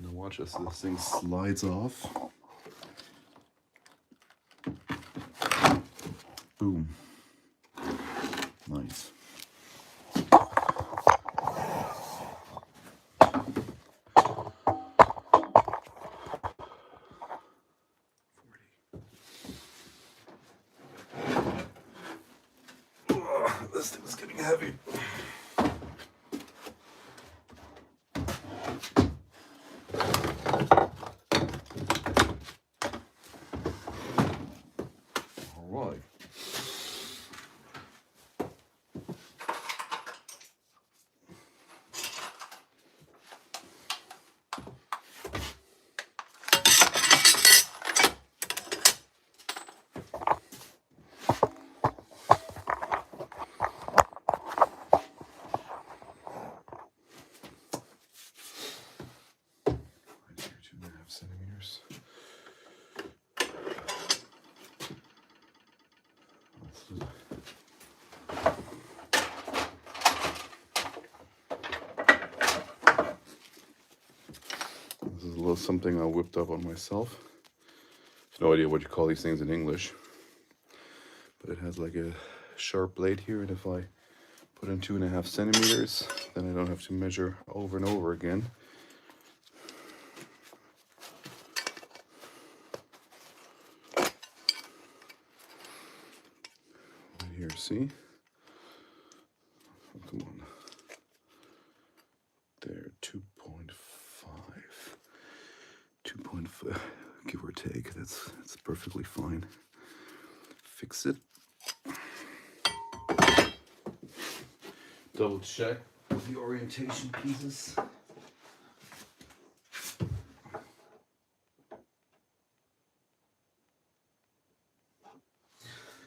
Now watch as this thing slides off. Boom. Nice. This thing's getting heavy. All right. This is a little something I whipped up on myself. No idea what you call these things in English, but it has like a sharp blade here, and if I put in 2.5 centimeters, then I don't have to measure over and over again. Right here, see? Oh, come on. There, 2.5. 2.5, give or take. That's perfectly fine. Fix it. Double check the orientation pieces.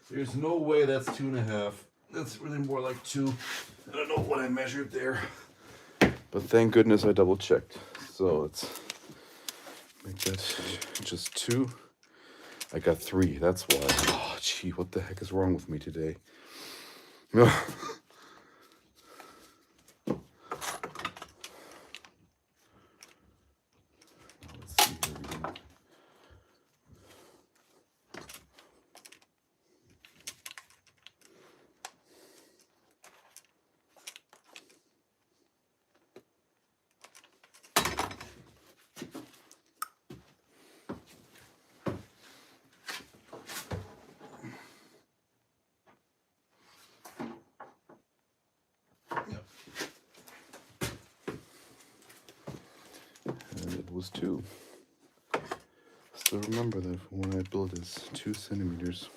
There's no way that's 2.5. That's really more like 2. I don't know what I measured there, but thank goodness I double checked. So let's make that just 2. I got 3, that's why. Oh, gee, what the heck is wrong with me today? Let's see here again. And it was 2. Still remember that when I built is 2 centimeters.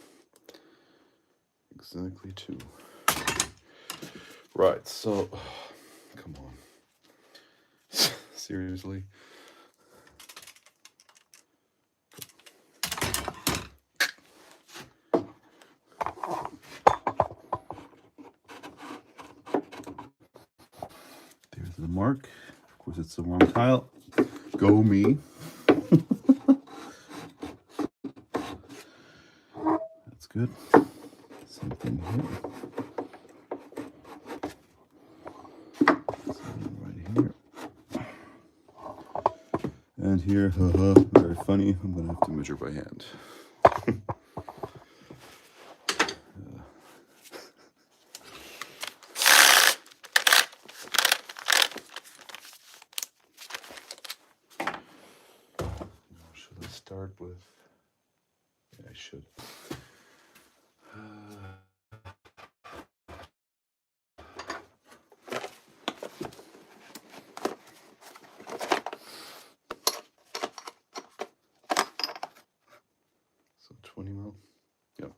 Exactly 2. Right, so come on. Seriously. There's the mark. Of course, it's the wrong tile. Go me. That's good. Same thing here. Same right here. And here, very funny. I'm gonna have to measure by hand. Should I start with? Yeah, I should. So 20 mil. Yep.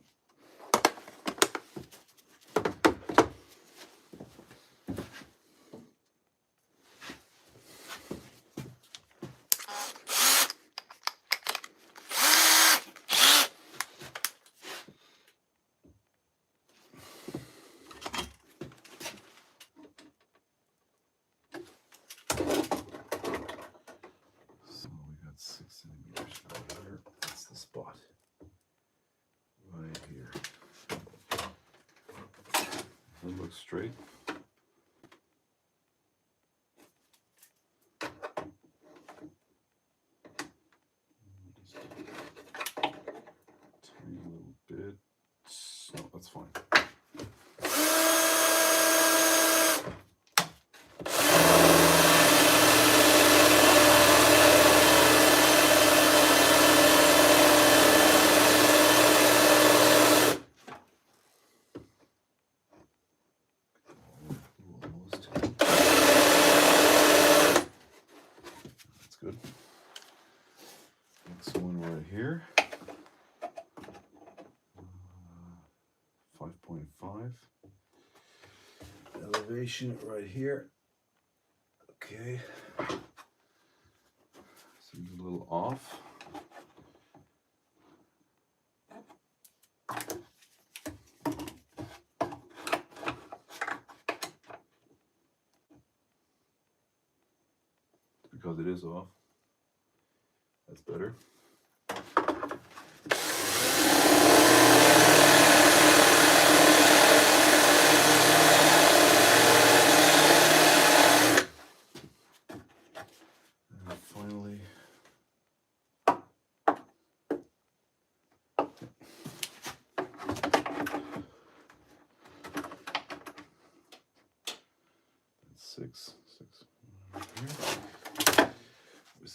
So we got 6 centimeters right here. That's the spot. Right here. It looks straight. Tiny little bit. No, that's fine. Almost. That's good. Next one right here. 5.5. Elevation right here. Okay. Seems a little off. Because it is off. That's better.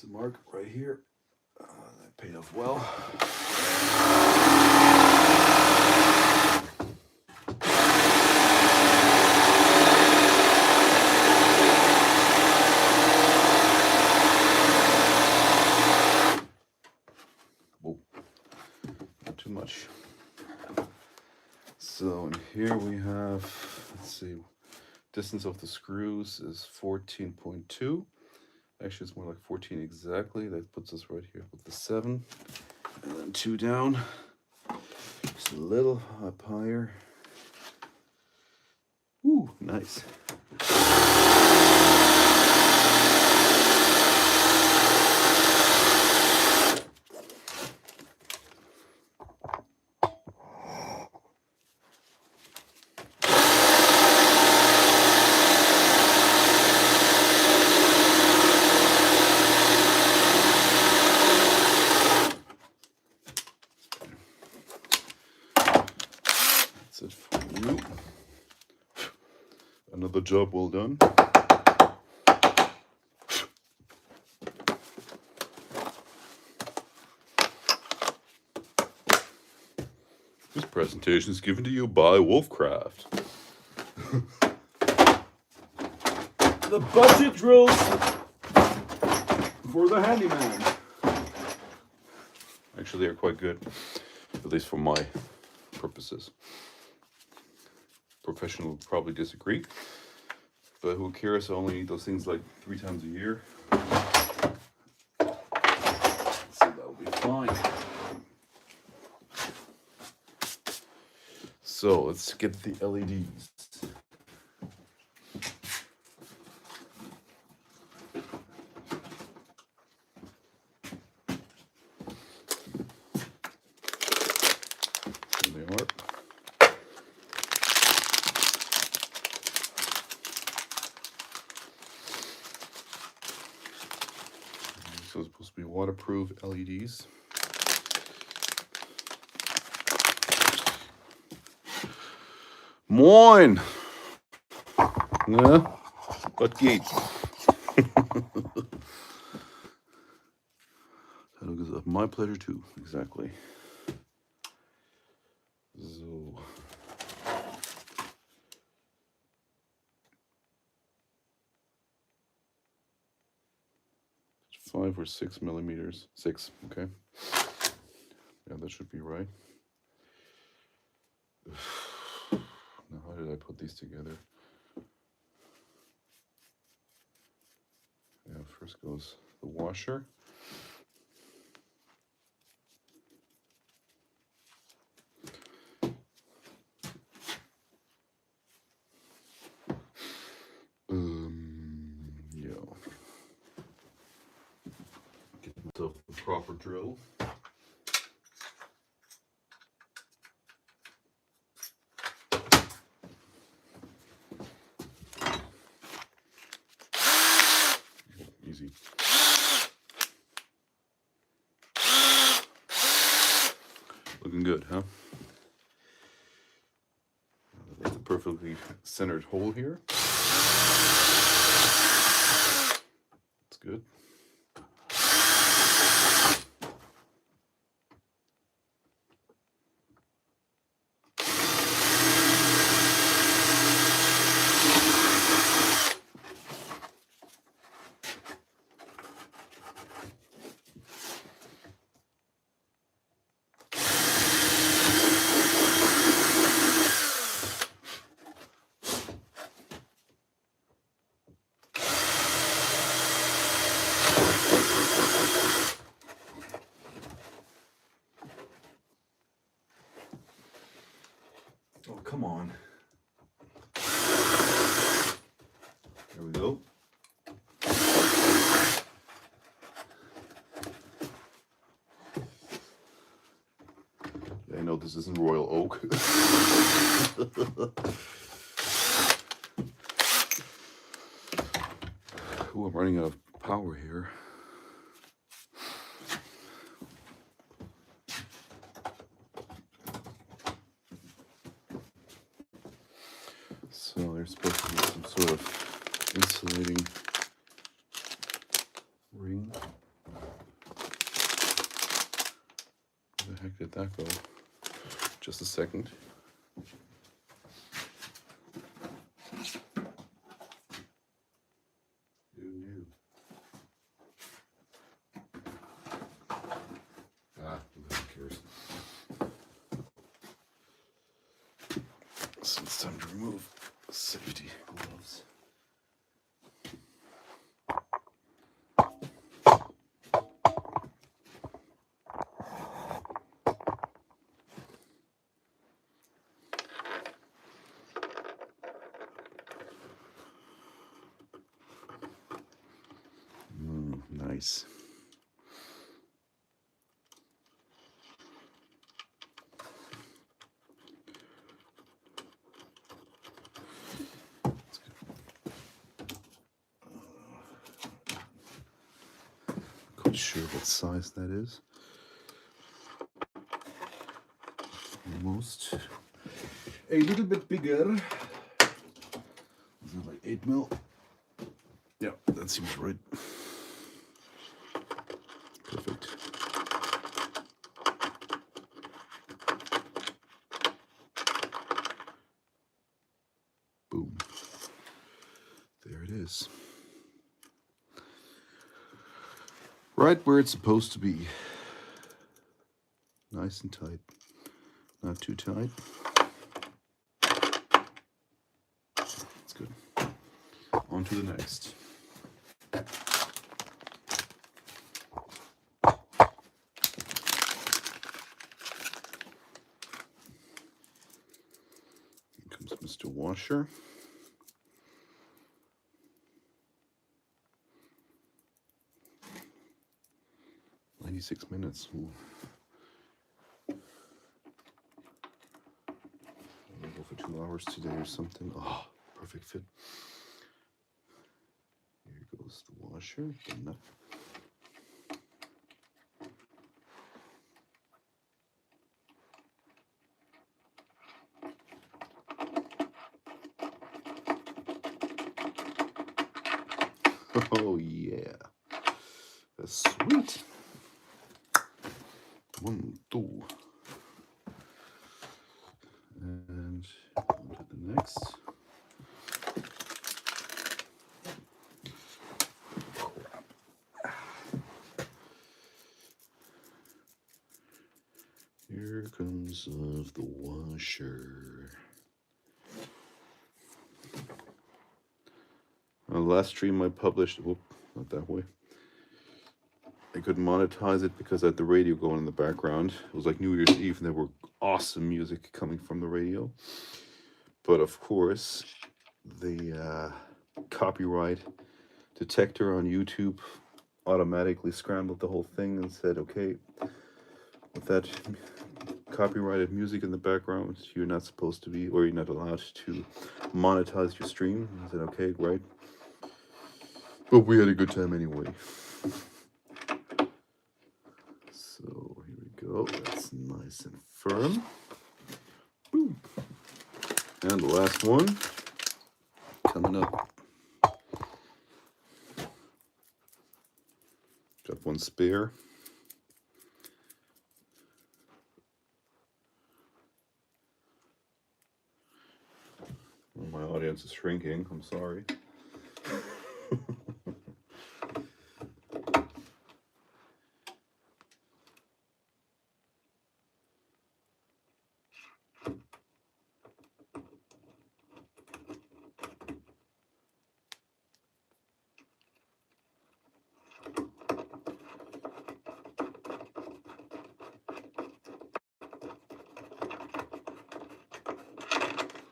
mark right here. That paid off well. Too much. So in here we have, let's see, distance of the screws is 14.2. Actually, it's more like 14 exactly. That puts us right here with the 7. And then 2 down. Just a little up higher. Ooh, nice. That's it for you. Another job well done. This presentation is given to you by Wolfcraft. The budget drills for the handyman. Actually, they're quite good, at least for my purposes. Professional would probably disagree, but who cares? I only need those things like 3 times a year, so that'll be fine. So let's get the LEDs. There they are. So it's supposed to be waterproof LEDs. Moin! Na, was geht? Hat er gesagt, my pleasure too, exactly. So. It's 5 or 6 millimeters. 6, okay. Yeah, that should be right. Now, how did I put these together? Yeah, first goes the washer. Yeah. Get myself the proper drill. Easy. Looking good, huh? That's a perfectly centered hole here. That's good. Oh, come on. There we go. Yeah, I know this isn't Royal Oak. Ooh, I'm running out of power here. So there's supposed to be some sort of insulating ring. that go? Just a second. Who knew? Who cares? So it's time to remove safety gloves. Nice. Quite sure what size that is. Almost a little bit bigger. Is it like 8 mil? Yeah, that seems right. Perfect. Boom. There it is. Right where it's supposed to be. Nice and tight. Not too tight. That's good. On to the next. Here comes Mr. Washer. "96 minutes. Ooh. I'll go for 2 hours today or something. Oh, perfect fit. Here goes the washer. The nut. Oh yeah. That's sweet. 1, 2. And on to the next. Crap. Here comes the washer. On the last stream I published, whoop, not that way. I couldn't monetize it because I had the radio going in the background. It was like New Year's Eve and there were awesome music coming from the radio. But of course, the copyright detector on YouTube automatically scrambled the whole thing and said, okay, with that copyrighted music in the background, you're not supposed to be, or you're not allowed to monetize your stream. I said, okay, right. But we had a good time anyway. So here we go. That's nice and firm. Boom. And the last one coming up. Got one spare. Well, my audience is shrinking. I'm sorry.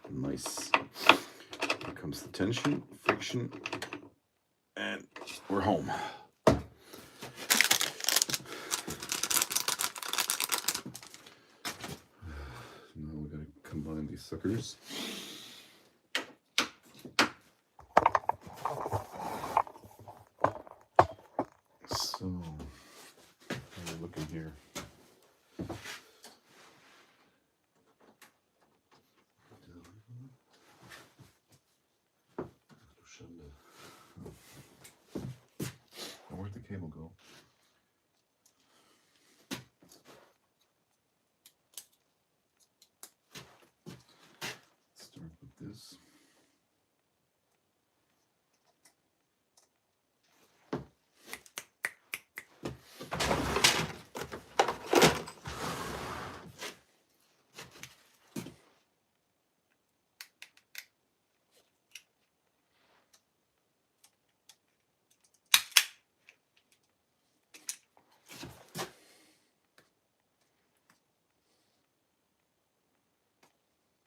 Nice. Here comes the tension, friction, and we're home. Now we gotta combine these suckers. So, how are we looking here? Where'd the cable go? this.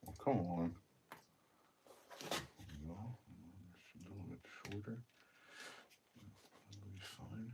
Oh, come on. No, a little bit shorter. That'll be fine.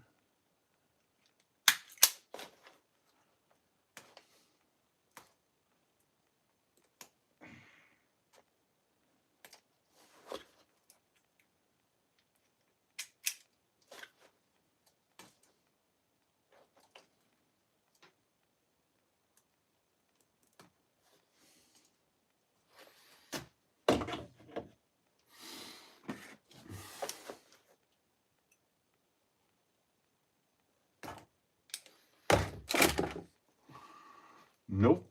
Nope.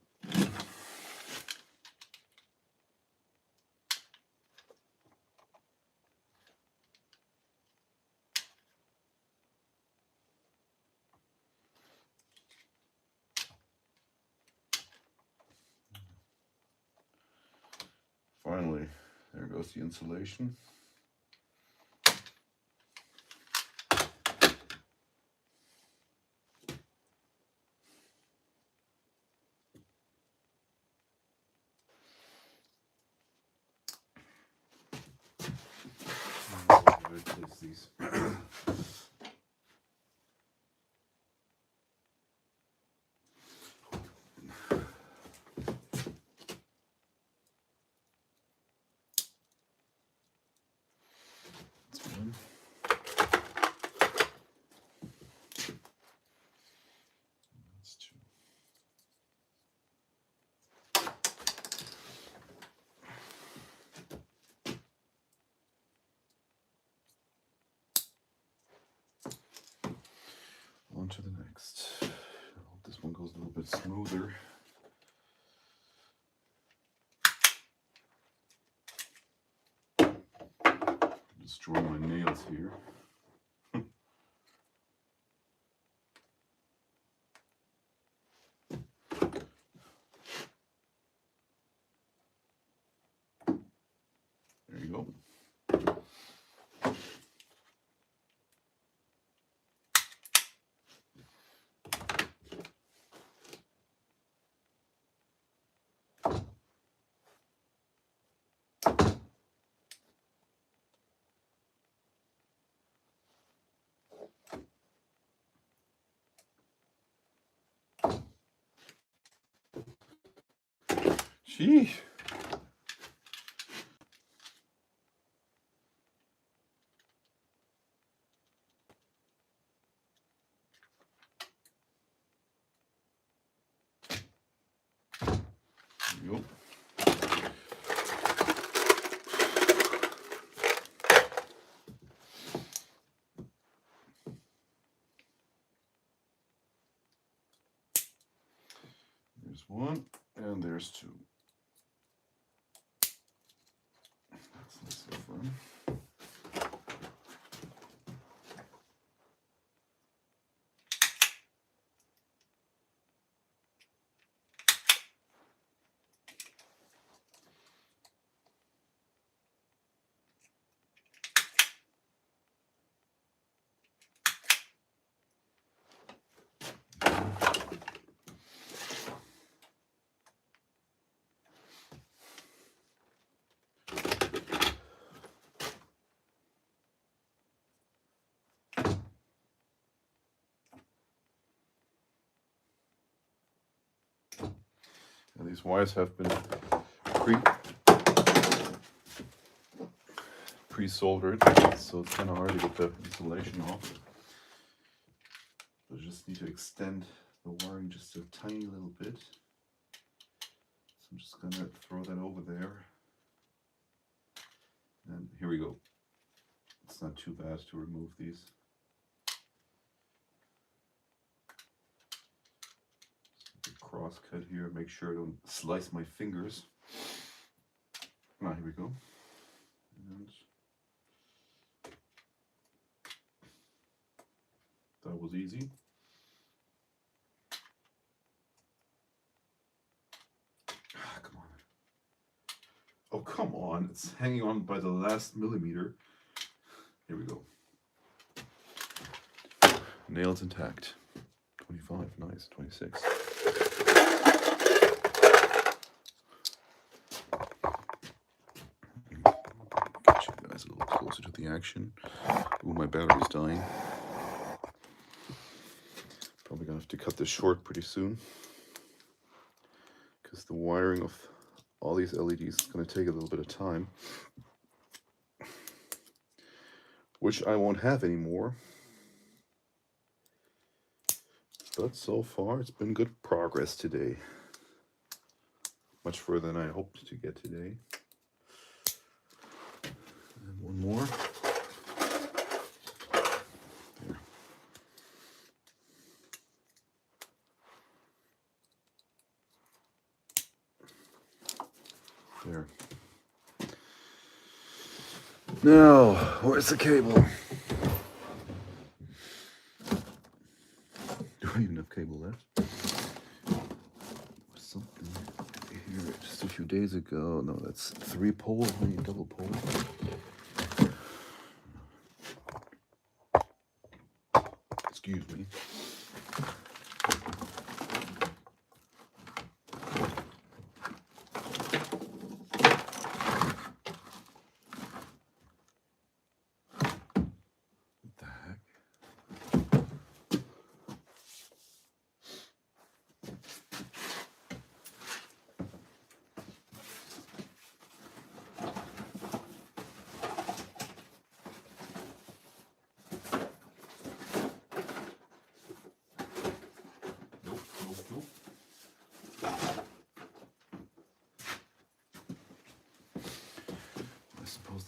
Finally, there goes the insulation. Replace these. That's one. That's two. On to the next. I hope this one goes a little bit smoother. Destroy my nails here. There you go. Gee. There you go. There's one, and there's two. That's nice and firm. And these wires have been pre-soldered, so it's kind of hard to get the insulation off. But I just need to extend the wiring just a tiny little bit. So I'm just gonna throw that over there. And here we go. It's not too bad to remove these. Just a cross cut here, make sure I don't slice my fingers. Here we go. And that was easy. Come on. Oh, come on. It's hanging on by the last millimeter. Here we go. Nails intact. 25, nice. 26. Get you guys a little closer to the action. Ooh, my battery's dying. Probably gonna have to cut this short pretty soon, because the wiring of all these LEDs is gonna take a little bit of time, which I won't have anymore. But so far, it's been good progress today. Much further than I hoped to get today. And one more. There. Now, where's the cable? Do I even have cable left? Something here just a few days ago. No, that's 3 pole, I need double pole. Excuse me.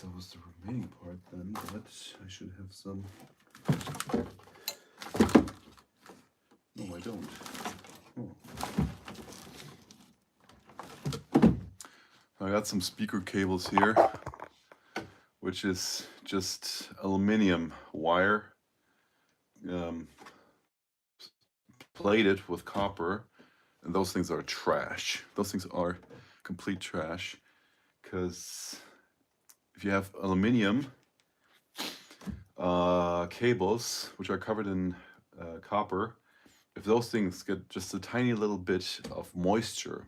That was the remaining part then, but I should have some. No, I don't. Oh. I got some speaker cables here, which is just aluminum wire plated with copper, and those things are trash. Those things are complete trash, because if you have aluminum cables, which are covered in copper, if those things get just a tiny little bit of moisture,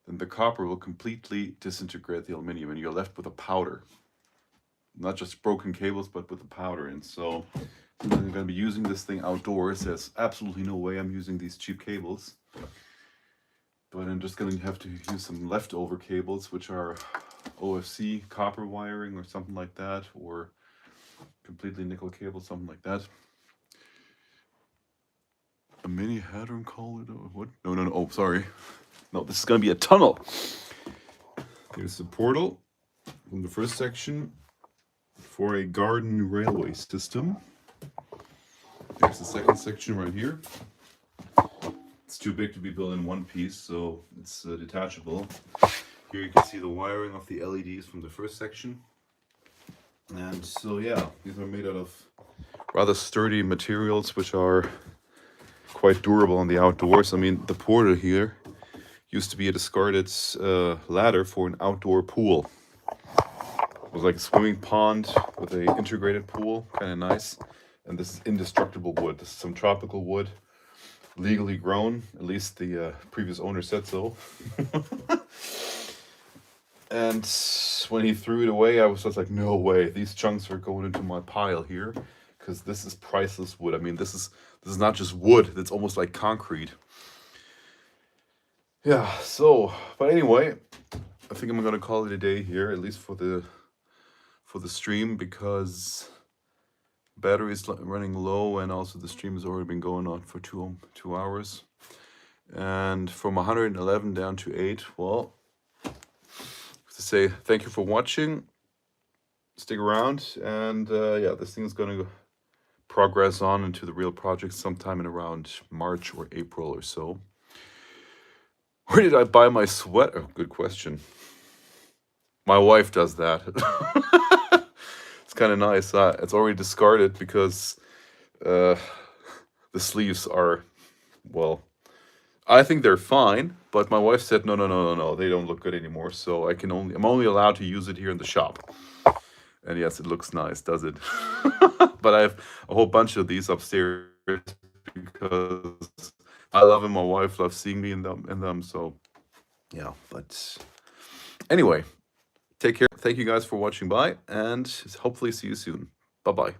then the copper will completely disintegrate the aluminum, and you're left with a powder. Not just broken cables, but with a powder. And so since I'm going to be using this thing outdoors, there's absolutely no way I'm using these cheap cables. But I'm just going to have to use some leftover cables, which are OFC copper wiring or something like that, or completely nickel cable, something like that. A mini Hadron Collider? What? No. Oh, sorry. No, this is going to be a tunnel. Here's the portal in the first section for a garden railway system. There's the second section right here. It's too big to be built in one piece, so it's detachable. Here you can see the wiring of the LEDs from the first section. And so yeah, these are made out of rather sturdy materials, which are quite durable in the outdoors. I mean, the portal here used to be a discarded ladder for an outdoor pool. It was like a swimming pond with an integrated pool, kind of nice. And this is indestructible wood. This is some tropical wood, legally grown. At least the previous owner said so. And when he threw it away, I was just like, no way, these chunks are going into my pile here, because this is priceless wood. I mean, this is not just wood, it's almost like concrete. Yeah, so, but anyway, I think I'm gonna call it a day here, at least for the stream, because battery is running low, and also the stream has already been going on for 2 hours. And from 111 down to 8, well, to say thank you for watching. Stick around, and yeah, this thing is going to progress on into the real project sometime in around March or April or so. Where did I buy my sweater? Good question. My wife does that. It's kind of nice. It's already discarded because the sleeves are, well, I think they're fine, but my wife said no, no, no, no, no, they don't look good anymore. So I'm only allowed to use it here in the shop. And yes, it looks nice, does it? But I have a whole bunch of these upstairs because I love them. My wife loves seeing me in them. So yeah, but anyway, take care. Thank you guys for watching. Bye, and hopefully see you soon. Bye bye.